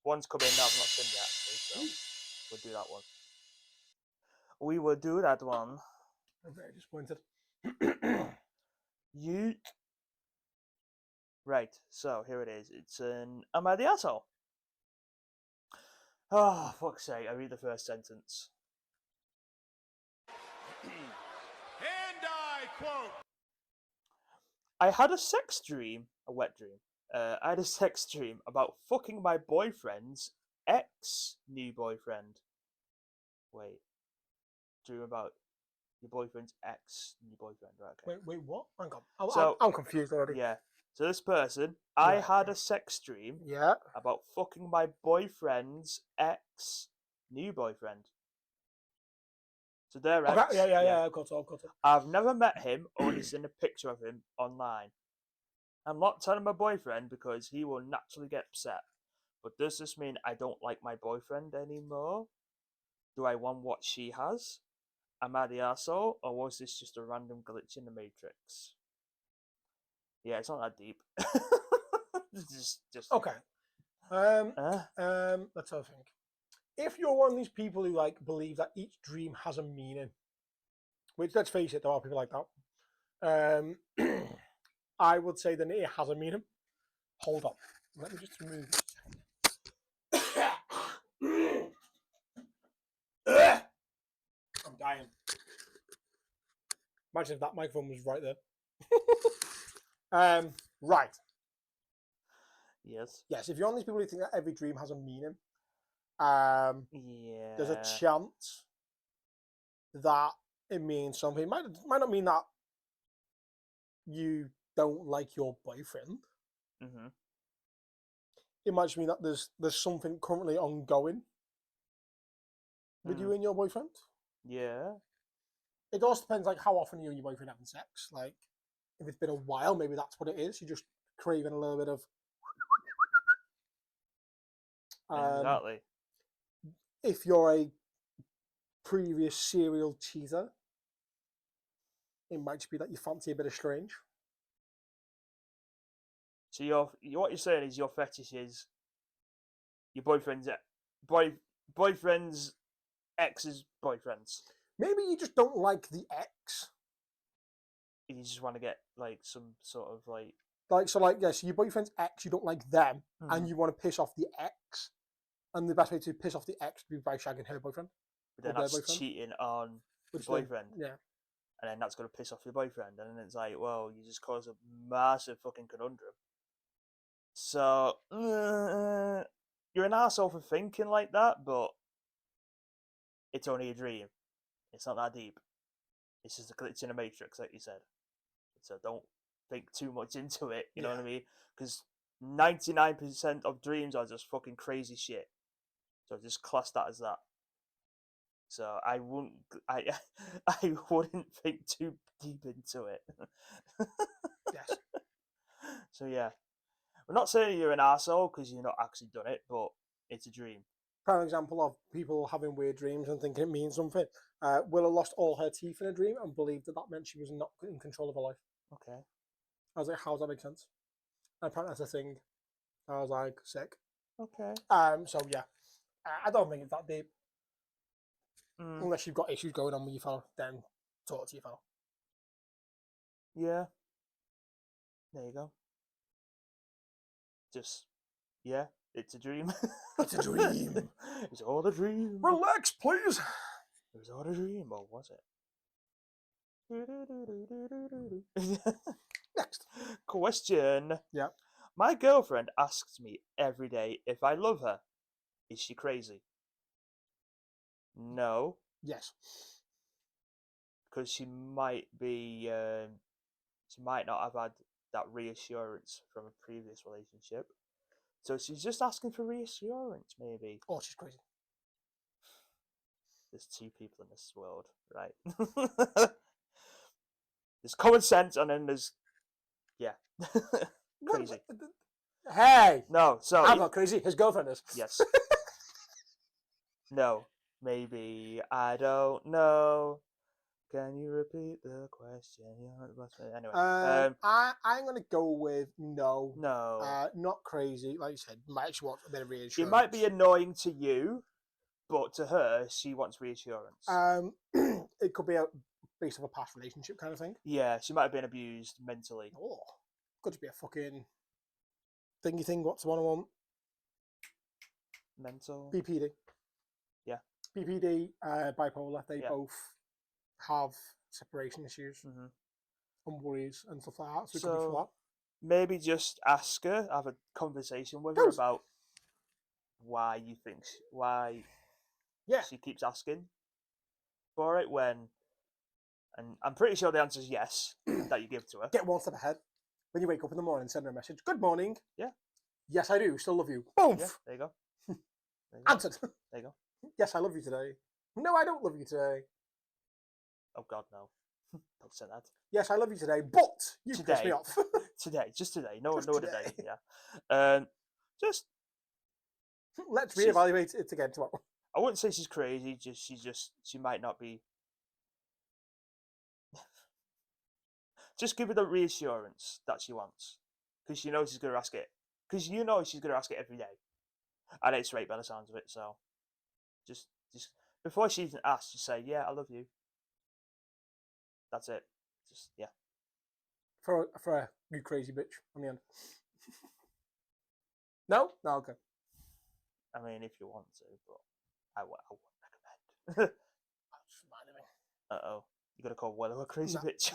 One's come in that I've not seen yet, actually, so we'll do that one. We will do that one. I'm very disappointed. You. Right, so here it is. It's an Am I the Asshole? Oh, fuck's sake, I read the first sentence. And I quote. I had a sex dream, a wet dream. I had a sex dream about fucking my boyfriend's ex-new boyfriend. Wait. Dream about your boyfriend's ex-new boyfriend, right? Okay. Wait, what? Hang on. So- I'm confused already. Yeah. So this person, I Right. had a sex dream Yeah. about fucking my boyfriend's ex new boyfriend. So their ex. Okay. Yeah. Got it. I've never met him, only seen a picture of him online. I'm not telling my boyfriend because he will naturally get upset. But does this mean I don't like my boyfriend anymore? Do I want what she has? Am I the arsehole, or was this just a random glitch in the Matrix? Yeah, it's not that deep. just Okay. Let's have a think. If you're one of these people who like believe that each dream has a meaning, which let's face it, there are people like that. I would say that it has a meaning. Hold on. Let me just remove this. I'm dying. Imagine if that microphone was right there. Right. Yes. Yes, if you're one of these people who think that every dream has a meaning, Yeah. there's a chance that it means something. It might not mean that you don't like your boyfriend. Mm-hmm. It might just mean that there's something currently ongoing with you and your boyfriend. Yeah. It also depends like how often you and your boyfriend having sex. Like if it's been a while, maybe that's what it is. You're just craving a little bit of Exactly. if you're a previous serial cheater, it might just be that you fancy a bit of strange. So what you're saying is your fetish is your boyfriend's boyfriend's ex's boyfriends. Maybe you just don't like the ex. You just want to get like some sort of like So your boyfriend's ex, you don't like them, and you want to piss off the ex, and the best way to piss off the ex would be by shagging her boyfriend. but then or their that's boyfriend. cheating on Which your then- boyfriend. Yeah. And then that's going to piss off your boyfriend, and then it's like, well, you just cause a massive fucking conundrum. So you're an asshole for thinking like that, but it's only a dream. It's not that deep. It's just a glitch in a matrix, like you said. So don't think too much into it. You know what I mean? Because 99% of dreams are just fucking crazy shit. So just class that as that. So I wouldn't think too deep into it. Yes. So yeah, we're not saying you're an asshole because you've not actually done it, but it's a dream. Prime example of people having weird dreams and thinking it means something. Willow lost all her teeth in a dream and believed that meant she was not in control of her life. Okay. I was like, how does that make sense? And apparently that's a thing. I was like, sick. Okay. So yeah, I don't think it's that deep. Mm. Unless you've got issues going on with your fella, then talk to your fella. Yeah. There you go. Just yeah, it's a dream. It's a dream. It's all a dream. Relax, please. It was all a dream, or was it? Next. Question. Yeah. My girlfriend asks me every day if I love her. Is she crazy? No, Yes. because she might be. She might not have had that reassurance from a previous relationship. So she's just asking for reassurance, maybe. Oh, she's crazy. There's two people in this world, right? There's common sense, and then there's yeah, crazy. Hey. No, so I'm not crazy. His girlfriend is. yes. No, maybe I don't know. Can you repeat the question? Anyway, I'm gonna go with no. no. Not crazy. Like you said, might actually want a bit of reassurance. She might be annoying to you, but to her, she wants reassurance. It could be a based off a past relationship kind of thing. Yeah, she might have been abused mentally. Oh, could just be a fucking thingy thing. What's the one I want? Mental. BPD. Yeah. BPD, bipolar. They Yeah. both have separation issues Mm-hmm. and worries and stuff like that. So, it could be So for that. maybe just ask her, have a conversation with her Goes. about why you think why Yeah. she keeps asking for it when, and I'm pretty sure the answer is yes that you give to her. Get one step ahead. When you wake up in the morning, send her a message. Good morning. Yeah. Yes, I do. Still love you. Boom. Yeah, there you go. There you go. Answered. There you go. Yes, I love you today. No, I don't love you today. Oh God, no! Don't say that. Yes, I love you today, but you pissed me Today. off. Today, just today. No, Just no other today. day. Yeah. Just Let's She's- reevaluate it again tomorrow. I wouldn't say she's crazy. She might not be. Just give her the reassurance that she wants, because she knows she's gonna ask it. Because you know she's gonna ask it every day, and it's right by the sounds of it. So, just before she even asks, just say, "Yeah, I love you." That's it. Just yeah. For a you crazy bitch on the end. No? No, okay. I mean, if you want to, but I wouldn't recommend. That's reminding me. Uh-oh. You gotta call Willow a crazy No, bitch.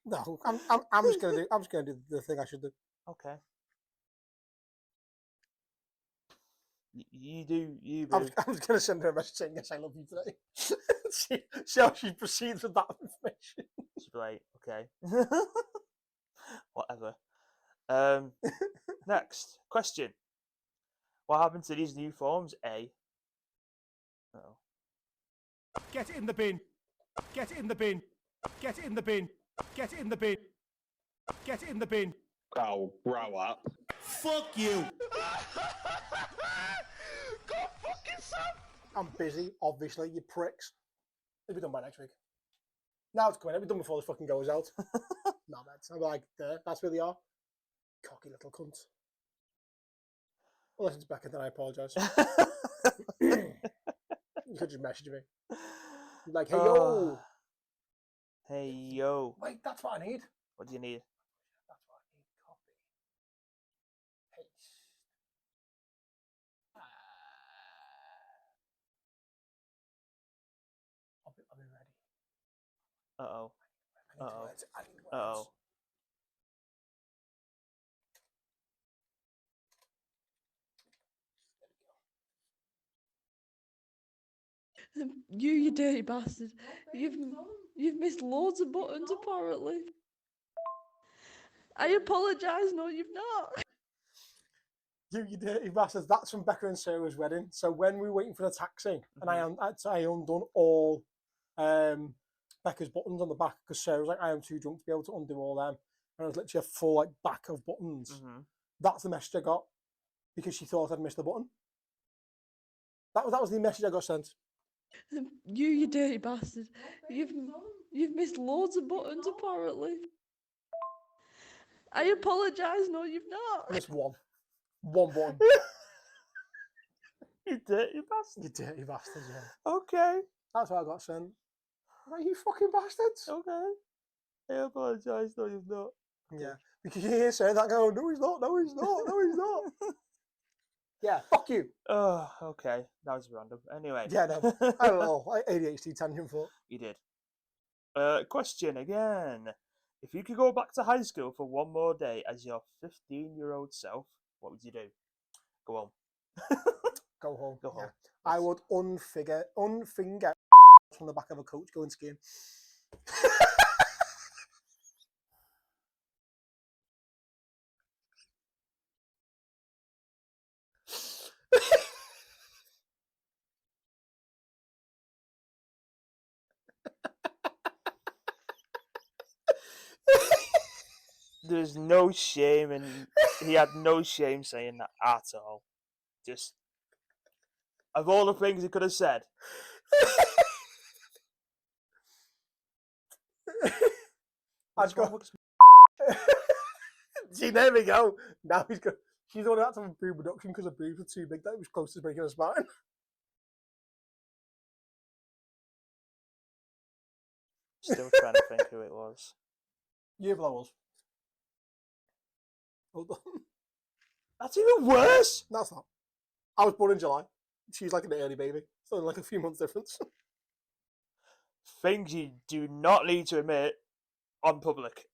No, I'm just gonna do the thing I should do. Okay. You do. I'm just gonna send her a message saying yes, I love you today. see how she proceeds with that information. She'd be like, okay. Whatever. Next question. What happened to these new forms? A. Uh-oh. Get it in the bin. Get it in the bin. Get it in the bin. Get it in the bin. Get it in the bin. Oh, grow up. Fuck you. I'm busy, obviously, you pricks. It'll be done by next week. Now it's coming. It'll be done before this fucking goes out. No, man. I'm like, that's where they are. Cocky little cunt. Unless it's Becca, then I apologise. You could just message me. Like, hey, yo. Hey, yo. Wait, that's what I need. What do you need? That's what I need. Copy. Paste. I'll be ready. Uh-oh. I need Uh-oh. words. I need words. Uh-oh. You dirty bastard. You've missed loads of buttons apparently. I apologise, no you've not. You dirty bastards. That's from Becca and Sarah's wedding. So when we were waiting for the taxi, and I undone all Becca's buttons on the back because Sarah was like, I am too drunk to be able to undo all them. And it was literally a full like back of buttons. That's the message I got because she thought I'd missed the button. That was the message I got sent. You dirty bastard. You've missed loads of buttons apparently. I apologise, no you've not. I missed one. One button. You dirty bastard. You dirty bastards, yeah. Okay. That's what I got sent. Right, you fucking bastards. Okay. I apologise, no you've not. Yeah. Because you hear Sarah that go, no he's not, no he's not, no he's not. Yeah, fuck you. Oh, okay. That was random. Anyway. Yeah, no. I don't know. ADHD tangent for. You did. Question again. If you could go back to high school for one more day as your 15-year-old self, what would you do? Go on. Go home. Go home. Yeah. I would unfinger from the back of a coach going skiing. There's no shame, and he had no shame saying that at all. Just, of all the things he could have said. I'd go. See, there we go. Now he's got. She's only had to have a boob reduction because her boobs were too big. That was close to breaking her spine. Still trying to think who it was. You blow us. Hold on. That's even worse. That's not. I was born in July. She's like an early baby. So like a few months difference. Things you do not need to admit on public.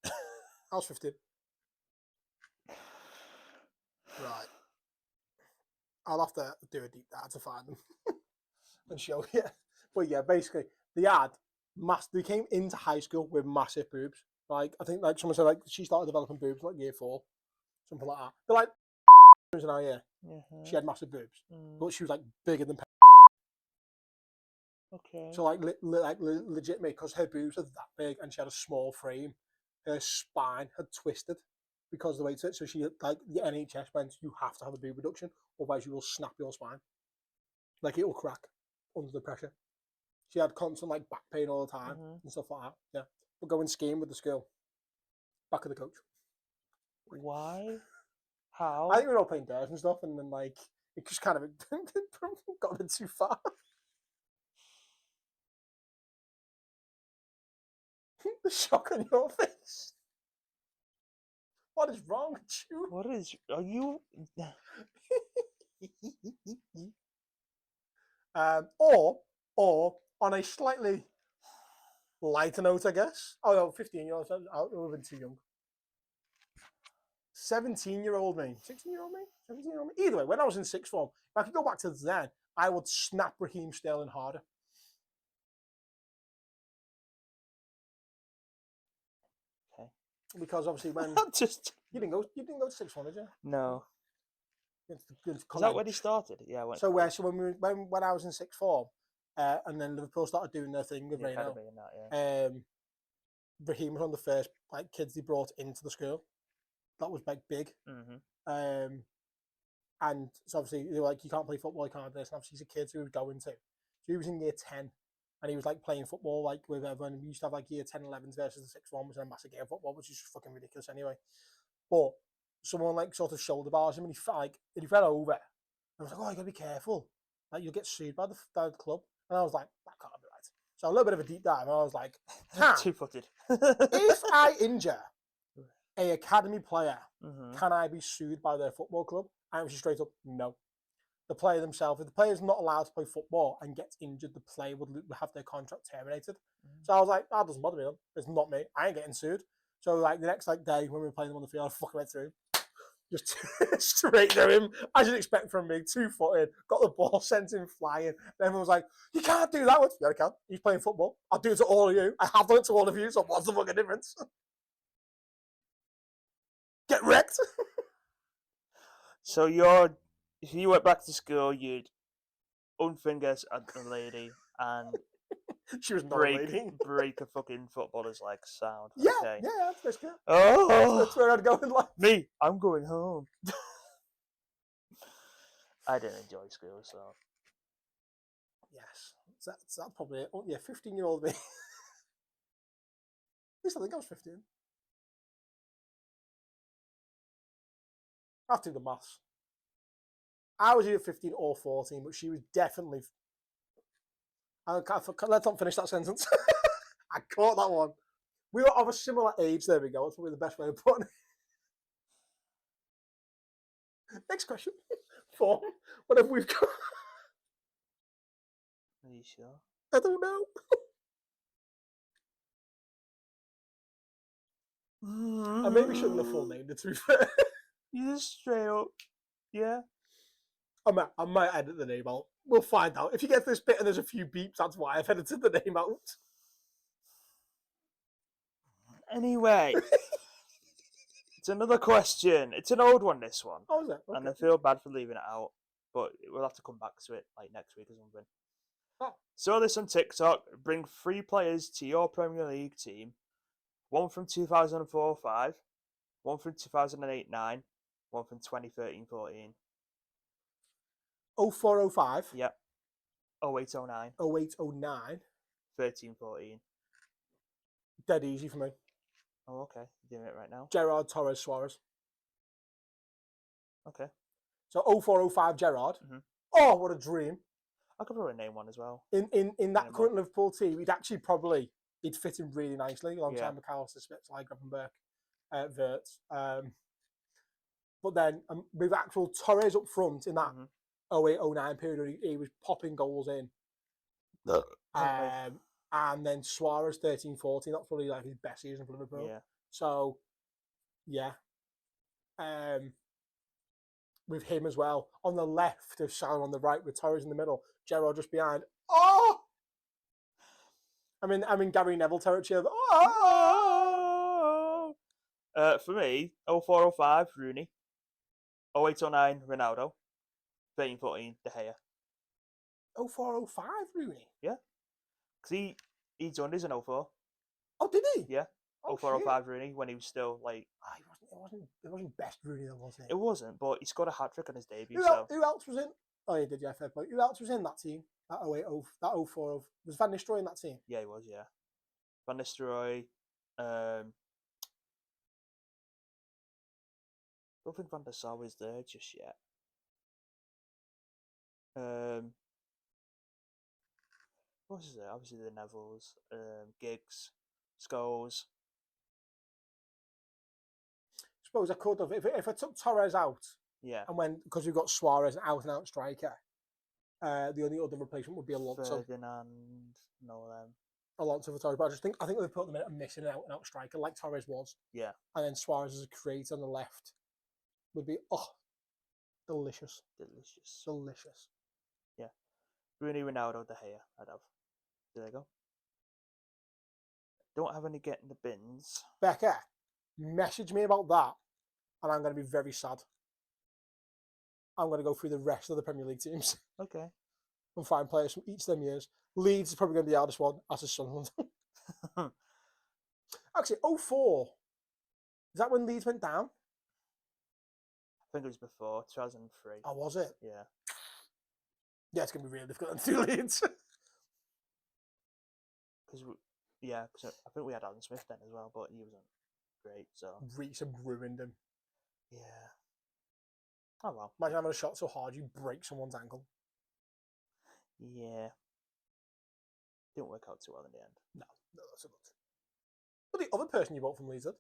I was 15. Right. I'll have to do a deep dive to find them and show you. But yeah, basically, they came into high school with massive boobs. Like, I think like someone said like she started developing boobs like year 4, something like that. They're like in our year. Mhm. She had massive boobs, Mm, but she was like bigger than. okay. So like legit me, because her boobs are that big and she had a small frame, her spine had twisted because of the way to it. So she like the NHS went, you have to have a boob reduction, otherwise you will snap your spine. Like it will crack under the pressure. She had constant like back pain all the time Mhm. and stuff like that. Yeah, but going skiing with the school, back of the coach. Why? I How? think we were all playing dares and stuff, and then like it just kind of got a bit too far. The shock on your face. What is wrong with you? What is? Are you? Or on a slightly lighter note, I guess. Oh no, 15-year-olds. I would have been too young. 17-year-old me, 16-year-old me, 17-year-old me. Either way, when I was in sixth form, if I could go back to then, I would snap Raheem Sterling harder. Okay. Because obviously when Just you didn't go to sixth form, did you? no. Against Is that college. when he started? Yeah, I went. So college. so when I was in sixth form, and then Liverpool started doing their thing with The Reno, academy and that, yeah. Raheem was one of the first like kids they brought into the school. That was like big. Mhm. And so obviously they were like, you can't play football, you can't do this. And obviously he's a kid who was going to. So he was in year 10 and he was like playing football like with everyone. We used to have like year 10, 11s versus the sixth one, which is a massive game of football, which is just fucking ridiculous anyway. But someone like sort of shoulder bars him and he fell over. And I was like, oh, you gotta be careful. Like you'll get sued by the club. And I was like, that can't be right. So a little bit of a deep dive and I was like, Two-footed. if I injure a academy player, Mhm. can I be sued by their football club? And it was straight up, no. The player themselves, if the player's not allowed to play football and gets injured, the player would have their contract terminated. So I was like, that doesn't bother me. It's not me. I ain't getting sued. So like the next like day when we were playing them on the field, I fucking went through. Just straight through him, as you'd expect from me, 2-footed, got the ball, sent him flying. And everyone was like, you can't do that. Yeah, I can. He's playing football. I'll do it to all of you. I have done it to all of you, so what's the fucking difference? Get wrecked. So if you went back to school, you'd unfinger a lady and She was not a lady. break a fucking footballer's leg. Sound. Yeah, Okay. yeah, that's basically it. Oh, That's where I'd go in life. me. I'm going home. I didn't enjoy school, so Yes, that's probably it. Oh, yeah, 15-year-old me. At least I think I was 15. I have to do the maths. I was either 15 or 14, but she was definitely. Let's not finish that sentence. I caught that one. We were of a similar age. There we go. That's probably the best way of putting it. Next question. Form. What have we got? are you sure? I don't know. I maybe shouldn't have full named it, to be fair. You just straight up, yeah. I might edit the name out. We'll find out. If you get to this bit and there's a few beeps, that's why I've edited the name out. Anyway, it's another question. It's an old one, this one. Oh, is it? Okay. And I feel bad for leaving it out, but we'll have to come back to it like next week or something. Oh. Saw this on TikTok. Bring 3 players to your Premier League team. 1 from 2004-05, 1 from 2008-9, 1 from 2013-14. 0405. Yep. 08-09, 0809. 13-14. Dead easy for me. Oh, okay. You're doing it right now. Gerard, Torres, Suarez. Okay. So 0405 Gerard. Mhm. Oh, what a dream. I could probably name one as well. In that Name current one. Liverpool team, he'd fit in really nicely alongside Yeah. McAllister, Spitz, Grafenberg, Wirtz. But then with actual Torres up front in that Mhm. 0809 period, he was popping goals in. And then Suarez 13-14, that's probably like his best season for Liverpool. Yeah. So, yeah. With him as well. On the left of Salah, on the right with Torres in the middle, Gerrard just behind. Oh! I'm in Gary Neville territory of, oh! For me, 0405 Rooney, 0809 Ronaldo, 1314 De Gea. 0405 Rooney. Yeah, because he joined us in 04. Oh, did he? Yeah, Oh, 0405 Rooney when he was still like. It wasn't best Rooney, though, was it? It wasn't, but he scored a hat trick on his debut. Who else was in? Oh, he did, yeah, fair play. Who else was in that team? That 08, that 04. Was Van Nistelrooy in that team? Yeah, he was. Yeah, Van Nistelrooy. I don't think Van der Sar was there just yet. What was there? Obviously the Nevilles, Giggs, Scholes. I suppose I could have if I took Torres out. Yeah. And when because we've got Suarez, an out and out striker, the only other replacement would be Alonso. Ferdinand, no them. Alonso for Torres, but I think they've put them in a missing out and out striker like Torres was. Yeah. And then Suarez as a creator on the left would be delicious. Delicious. Yeah. Rooney, Ronaldo, De Gea, I'd have. There you go. Don't have any get in the bins. Becca, message me about that, and I'm going to be very sad. I'm going to go through the rest of the Premier League teams. Okay. And find players from each of them years. Leeds is probably going to be the hardest one, as is Sunderland. Actually, 04. Is that when Leeds went down? I think it was before 2003. Oh, was it? Yeah. Yeah, it's going to be really difficult to do Leeds. Because I think we had Alan Smith then as well, but he wasn't great. So Reese had ruined him. Yeah. Oh well. Imagine having a shot so hard you break someone's ankle. Yeah. Didn't work out too well in the end. No, that's a good. But the other person you bought from Leeds did?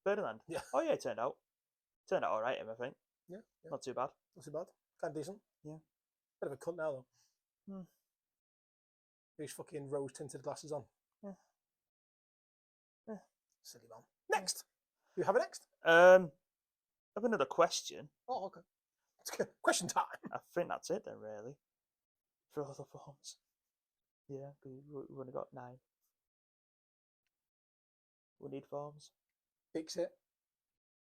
Ferdinand. Yeah. Oh yeah, it turned out all right. I think. Yeah. Not too bad. Not too bad. Kind of decent. Yeah. Bit of a cunt now though. Hmm. These fucking rose tinted glasses on. Yeah. Yeah. Silly man. Next. You have a next? I have another question. Oh, okay. It's question time. I think that's it then, really. For all the forms. Yeah, we've only got 9. We need forms. Fix it.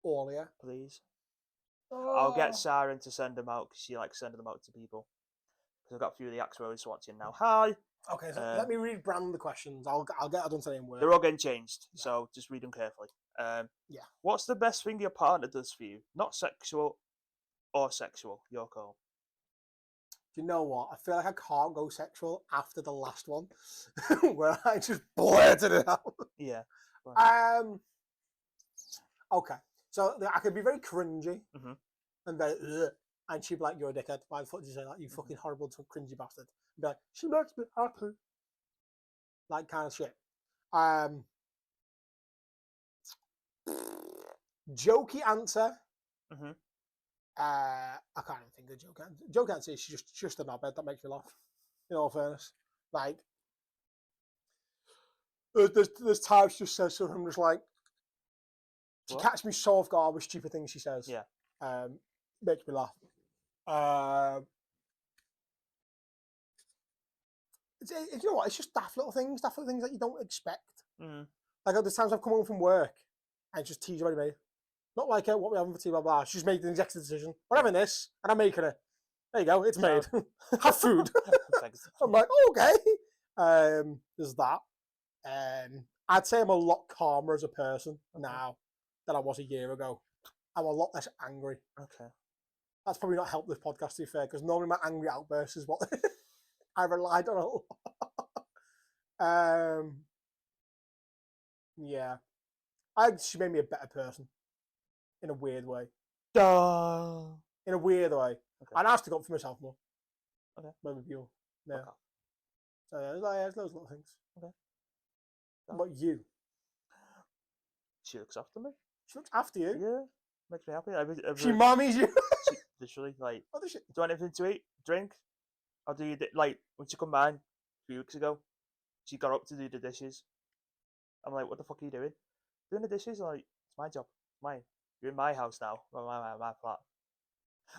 All, yeah. Please. Oh. I'll get Siren to send them out because she likes sending them out to people. Because I've got a few of the Axeroids watching now. Hi. Okay, so let me rebrand the questions. I'll get that done today in work. They're all getting changed, so just read them carefully. Yeah. What's the best thing your partner does for you? Not sexual or sexual. Your call. Do you know what? I feel like I can't go sexual after the last one, where I just blurted it out. Yeah. Okay. So I could be very cringy Mhm. and very, and she'd be like, "You're a dickhead. Why the fuck did you say that? You fucking horrible, cringy bastard." I'd be like, "She makes me happy." Like kind of shit. Jokey answer. Mhm. I can't even think of a joke answer. Joke answer is she's just a knobhead that makes me laugh. In all fairness, like there's times she just says something. I'm just like, she catches me so off guard with stupid things she says. Yeah. Makes me laugh. You know what? It's just daft little things that you don't expect. Mm. Like there's times I've come home from work and just tease already made. Not like what we having for tea, blah blah. She's made the executive decision. We're having this, and I'm making it. There you go, it's made. Have food. Thanks. I'm like, oh, okay. There's that. I'd say I'm a lot calmer as a person now than I was a year ago. I'm a lot less angry. Okay. That's probably not helped this podcast, to be fair, because normally my angry outbursts is what I relied on a lot. Yeah. I think she made me a better person. In a weird way. In a weird way. Okay. I'd ask to go up for myself more. Okay. Maybe you. Yeah. Okay. So yeah, there's loads of little things. Okay. What about you? She looks after me. She looks after you. Yeah. Makes me happy. She mommies you. She, literally, like, Oh, does she? do you want anything to eat? Drink? I'll do you like when she come by a few weeks ago, she got up to do the dishes. I'm like, what the fuck are you doing? Doing the dishes? I'm like, it's my job. It's mine. You're in my house now. My flat.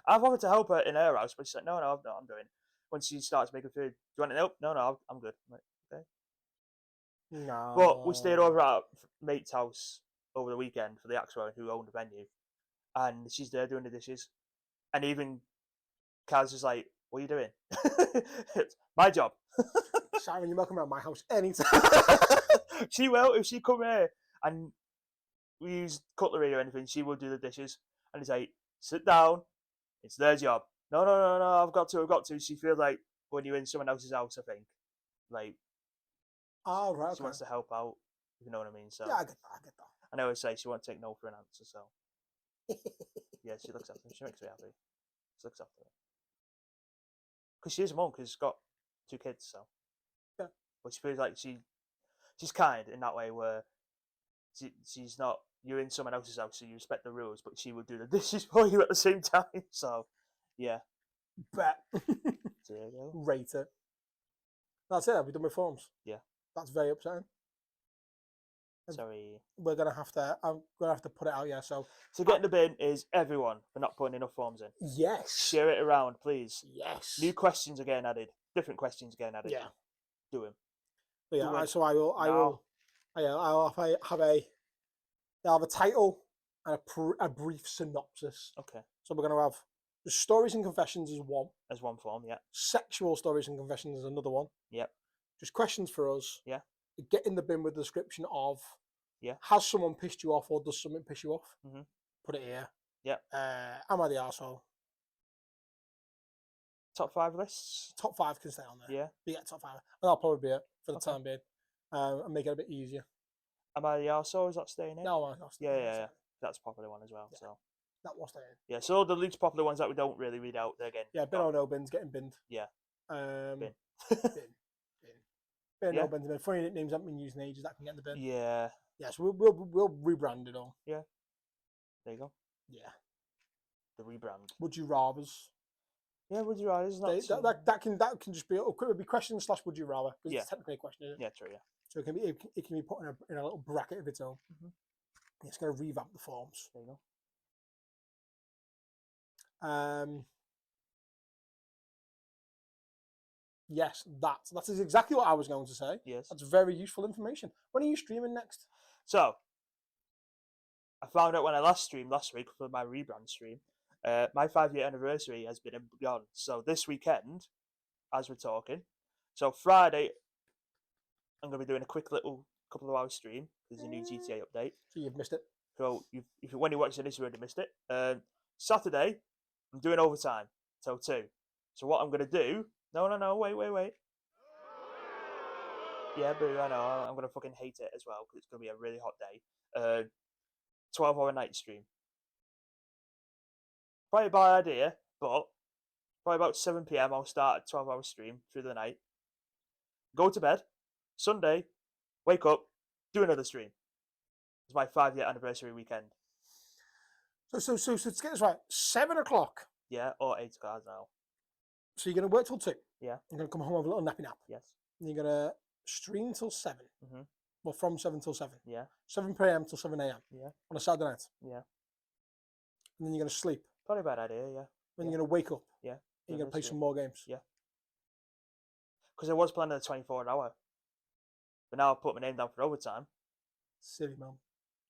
I've offered to help her in her house, but she's like, no, I'm doing it. When she starts making food, do you want it? Nope, no, I'm good. I'm like, okay. No. But we stayed over at mate's house over the weekend for the Axwell who owned the venue, and she's there doing the dishes, and even Kaz is like, "What are you doing?" It's my job. Sharon, you're welcome around my house anytime. She will if she come here and we use cutlery or anything. She will do the dishes, and he's like, "Sit down. It's their job." No, no, no, no. I've got to. She feels like when you're in someone else's house, I think, like Oh, right, she okay. wants to help out. If you know what I mean. So Yeah, I get that. I always say she won't take no for an answer. So yeah, she looks after me. She makes me happy. She looks after me because she's a mum. Because she's got 2 kids. So Yeah. But she feels like she's kind in that way where she's not. You're in someone else's house, so you respect the rules, but she will do the dishes for you at the same time. So yeah. Bet. So there you go. Rate it. That's it. Have we done with forms? Yeah. That's very upsetting. Sorry. We're gonna have to. I'm gonna have to put it out. Yeah. So Get in the bin is everyone for not putting enough forms in. yes. Share it around, please. Yes. New questions are getting added. Different questions getting added. Yeah. Do them. But yeah. Do it So I will. I'll have a title and a brief synopsis. Okay. So we're gonna have the stories and confessions is one. As one form, yeah. Sexual stories and confessions is another one. Yep. Just questions for us. Yeah. Get in the bin with the description of. Yeah. Has someone pissed you off or does something piss you off? Mm-hmm. Put it here. Yeah. Am I the arsehole? Top 5 lists. Top 5 can stay on there. Yeah. But yeah, top 5. And that'll probably be it for the Okay. time being. And make it a bit easier. Am I the arsehole? Is that staying in? No, that's Yeah. That's a popular one as well. Yeah. So That was staying. yeah. So the least popular ones that we don't really read out, they're again. Yeah, bin or no bins, getting binned. Yeah. Bin. Bin. Bin Yeah. no bins. Funny nicknames haven't been used in ages that can get in the bin. Yeah. Yeah, so we'll rebrand it all. There you go. Yeah. The rebrand. Would you rather's? Yeah, would you rather? That can just be it could be question / would you rather because Yeah. it's technically a question, isn't it? Yeah, true. Yeah. So it can be put in a little bracket of its own. Mhm. It's going to revamp the forms. There you go. Yes, that is exactly what I was going to say. Yes. That's very useful information. When are you streaming next? So, I found out when I last streamed last week for my rebrand stream, my 5-year anniversary has been gone. So this weekend, as we're talking, so Friday, I'm going to be doing a quick little couple of hours stream. There's a new GTA update. So you've missed it. So when you watch this, you already missed it. Saturday, I'm doing overtime till 2. So what I'm going to do... No, wait. Yeah, boo, I know. I'm going to fucking hate it as well because it's going to be a really hot day. 12-hour night stream. Probably a bad idea, but probably about 7 PM I'll start a 12-hour stream through the night. Go to bed. Sunday, wake up, do another stream. It's my 5-year anniversary weekend. So to get this right, 7 o'clock. Yeah, or 8 o'clock now. So you're going to work till 2. Yeah. You're going to come home with a little nappy nap. Yes. And you're going to stream till 7. Mm-hmm. Well, from 7 till 7. Yeah. 7 PM till 7 AM. Yeah. On a Saturday night. Yeah. And then you're going to sleep. Probably a bad idea, yeah. Then you're going to wake up. Yeah. And you're going to play some more games. Yeah. Because I was planning a 24-hour. But now I've put my name down for overtime. Silly man.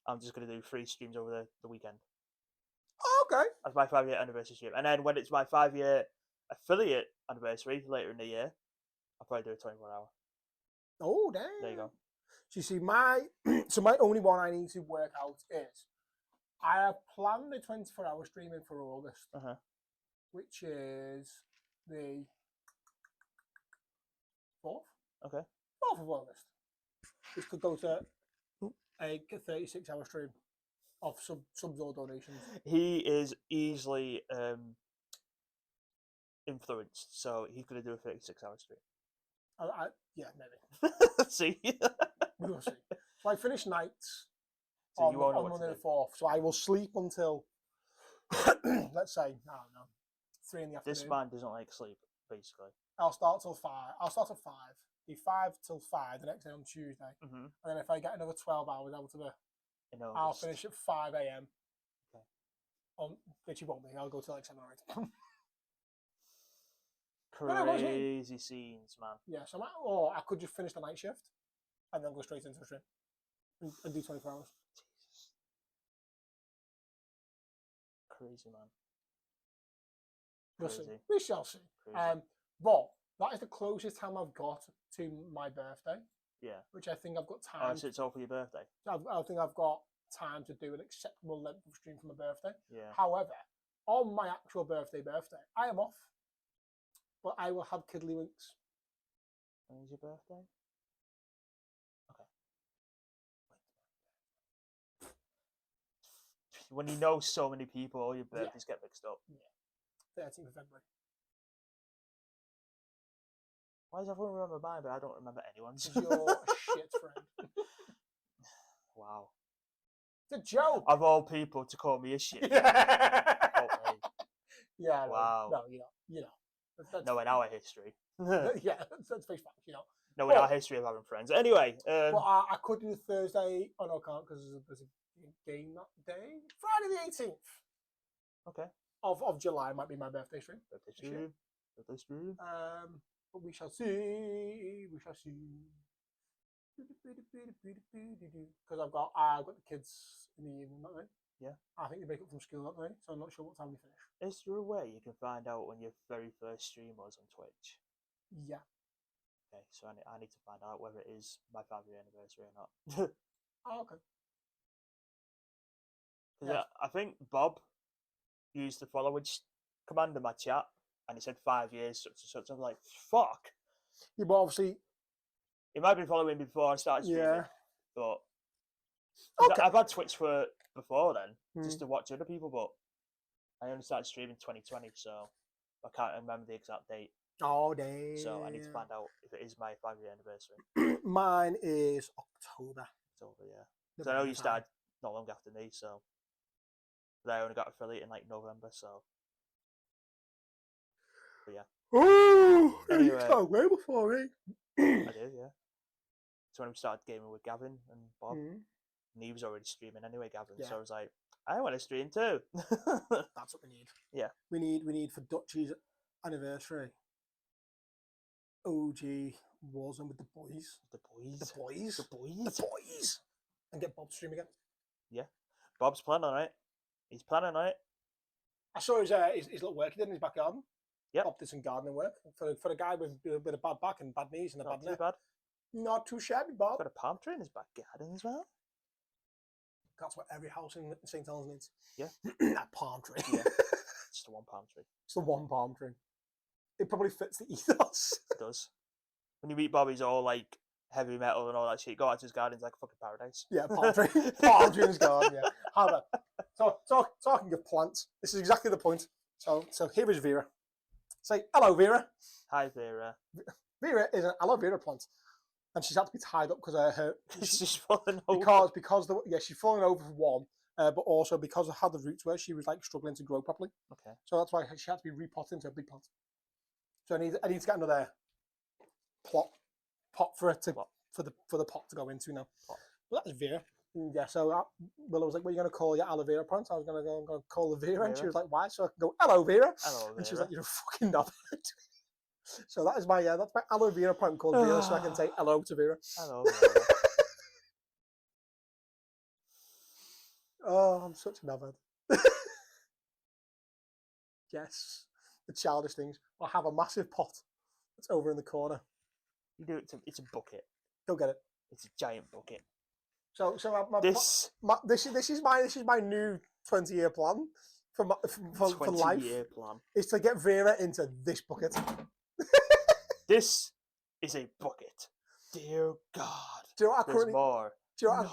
I'm just going to do 3 streams over the weekend. Oh, okay. That's my 5-year anniversary stream. And then when it's my 5-year affiliate anniversary later in the year, I'll probably do a 24-hour. Oh, damn. There you go. So you see, my only one I need to work out is I have planned the 24-hour streaming for August, which is the 4th. Okay. 4th of August. This could go to a 36-hour stream of subs or donations. He is easily influenced, so he's going to do a 36-hour stream. Yeah, maybe. See? We will see. So I finish nights So on you won't know Monday what the to do. 4th. So I will sleep until, let's say, I don't know, 3 in the afternoon. This man doesn't like sleep, basically. I'll start till 5. I'll start at 5. Be 5 till 5 the next day on Tuesday. Mm-hmm. And then if I get another 12 hours out of it, In I'll August. finish at 5 AM. Okay. Which you won't be. I'll go till like 7 or 8. Crazy scenes, man. Yeah, so or I could just finish the night shift and then go straight into the stream and do 24 hours. Crazy, man. We'll see. Crazy. We shall see. Crazy. But that is the closest time I've got to my birthday, Yeah. which I think I've got Oh, time. so it's all for your birthday? I think I've got time to do an acceptable length of stream for my birthday. Yeah. However, on my actual birthday, I am off, but I will have Kiddlywinks. When's your birthday? Okay. When you know so many people, all your birthdays get mixed up. 13th of February. Why does everyone remember mine, but I don't remember anyone's? Because you're a shit friend. Wow. It's a joke. Of all people to call me a shit. Yeah. Oh, hey. Yeah. Wow. No, you know. That's, No, in our history. yeah, that's face facts, you know. No, in our history of having friends. Anyway. Well, I could do Thursday. Oh, no, I can't because there's a game that day. Friday the 18th. Okay. Of July might be my birthday stream. Birthday stream. Birthday stream. But we shall see. We shall see. Because I've got the kids in the evening, don't they? Yeah. I think they break up from school, don't they? So I'm not sure what time we finish. Is there a way you can find out when your very first stream was on Twitch? Yeah. Okay, so I need to find out whether it is my 5-year anniversary or not. Oh, okay. Because I think Bob used the following command in my chat, and it said 5 years, such and such. I'm like, fuck. Yeah, but obviously. He might be following me before I started streaming. Yeah. But Okay. I've had Twitch for before then, just Mm. to watch other people, but I only started streaming 2020, so I can't remember the exact date. Oh, damn. So I need to find out if it is my 5-year anniversary. Mine is October. October, yeah. Because I know you started not long after me, so. But I only got affiliate in like November, so. But yeah. Oh, Anyway. you started way before me. I do, yeah. So when we started gaming with Gavin and Bob, and he was already streaming anyway, Gavin. Yeah. So I was like, I want to stream too. That's what we need. Yeah. We need for Dutchy's anniversary. OG Warzone with the boys. The boys. The boys. The boys. The boys. And get Bob to stream again. Yeah. Bob's planning on it. He's planning on it. I saw his little work he did in his back garden. Yep. Bob did some gardening work for a guy with a bit of bad back and bad knees and a Not bad too neck. bad. Not too shabby, Bob. Got a palm tree in his back garden as well. That's what every house in St. Helens needs. Yeah. That palm tree. Yeah. Just the one palm tree. It's the one palm tree. It probably fits the ethos. It does. When you meet Bob, he's all like heavy metal and all that shit. Go out to his garden, it's like a fucking paradise. Yeah, palm tree. Palm tree in his garden, yeah. However, talking of plants, this is exactly the point. So here is Vera. Say, hello, Vera. Hi, Vera. Vera is an aloe vera plant. And she's had to be tied up because her... It's just falling over. Because she's fallen over for one, but also because of how the roots were, she was like struggling to grow properly. Okay. So that's why she had to be repotted into a big plant. So I need to get another pot for it to for the pot to go into now. Pot. But that's Vera. Yeah. So Willow was like, "What are you going to call your aloe vera plant?" I was going to call her Vera, and she was like, "Why?" So I can go, "Hello, Vera." Hello, Vera. And she was like, "You're a fucking knobhead." So that's my aloe vera plant called Vera, so I can say hello to Vera. Hello, Vera. Oh, I'm such a knobhead. Yes, the childish things. I have a massive pot that's over in the corner. You do it. It's a bucket. Go get it. It's a giant bucket. So This is my new 20-year plan for life. 20-year plan. Is to get Vera into this bucket. This is a bucket. Dear God. Do you know what There's more. Do you know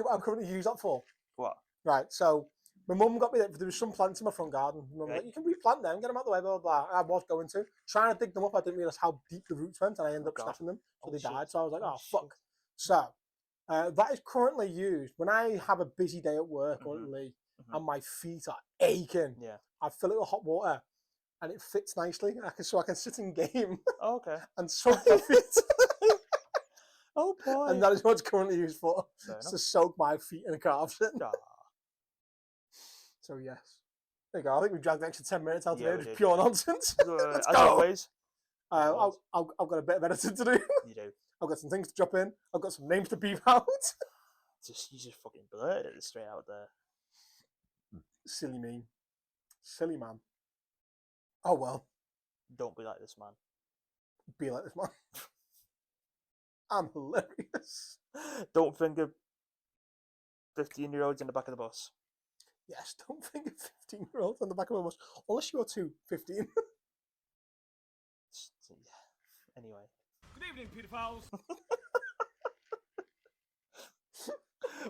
what I currently use that for? What? Right, so my mum got me there was some plants in my front garden. My mum was Right. like, you can replant them, get them out the way, blah, blah, blah. I was going to. Trying to dig them up, I didn't realise how deep the roots went, and I ended up God. snapping them, so Oh, they shit. died. So I was like, Oh, oh, fuck. So that is currently used when I have a busy day at work or at Lee, and my feet are aching. Yeah. I fill it with hot water, and it fits nicely. So I can sit in game Oh, okay. and soak my feet. Oh boy. And that is what it's currently used for. Fair It's enough. to soak my feet in a calves. Ah, So yes. There you go. I think we dragged the extra 10 minutes out Yeah, of we it. Just did, pure yeah. nonsense. as go. always. I've got a bit of editing to do. You do. I've got some things to drop in. I've got some names to beep out. You just fucking blurted it straight out there. Silly me. Silly man. Oh well. Don't be like this man. Be like this man. I'm hilarious. Don't finger 15-year-olds in the back of the bus. Yes, don't think of 15-year-olds on the back of a bus. Unless you're too 15. Anyway. Good evening, paedophiles.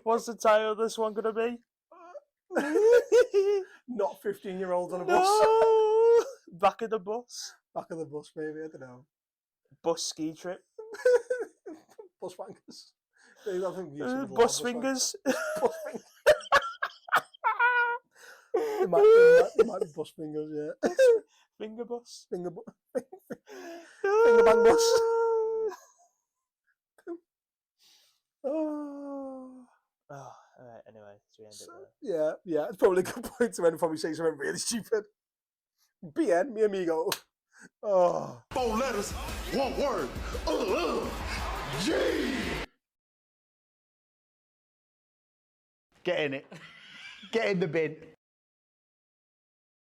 What's the title of this one going to be? Not 15-year-olds on a bus. No! Back of the bus. Back of the bus, maybe. I don't know. Bus ski trip. Bus wankers. I think we should Bus fingers. Bus fingers. It might be bus fingers, yeah. Finger bus. Finger bang bus. Oh. Oh, alright, anyway, so we end it there. Yeah, it's probably a good point to end and probably say something really stupid. Bien, mi amigo. Oh. 4 letters, 1 word. Yeah. Get in it. Get in the bin.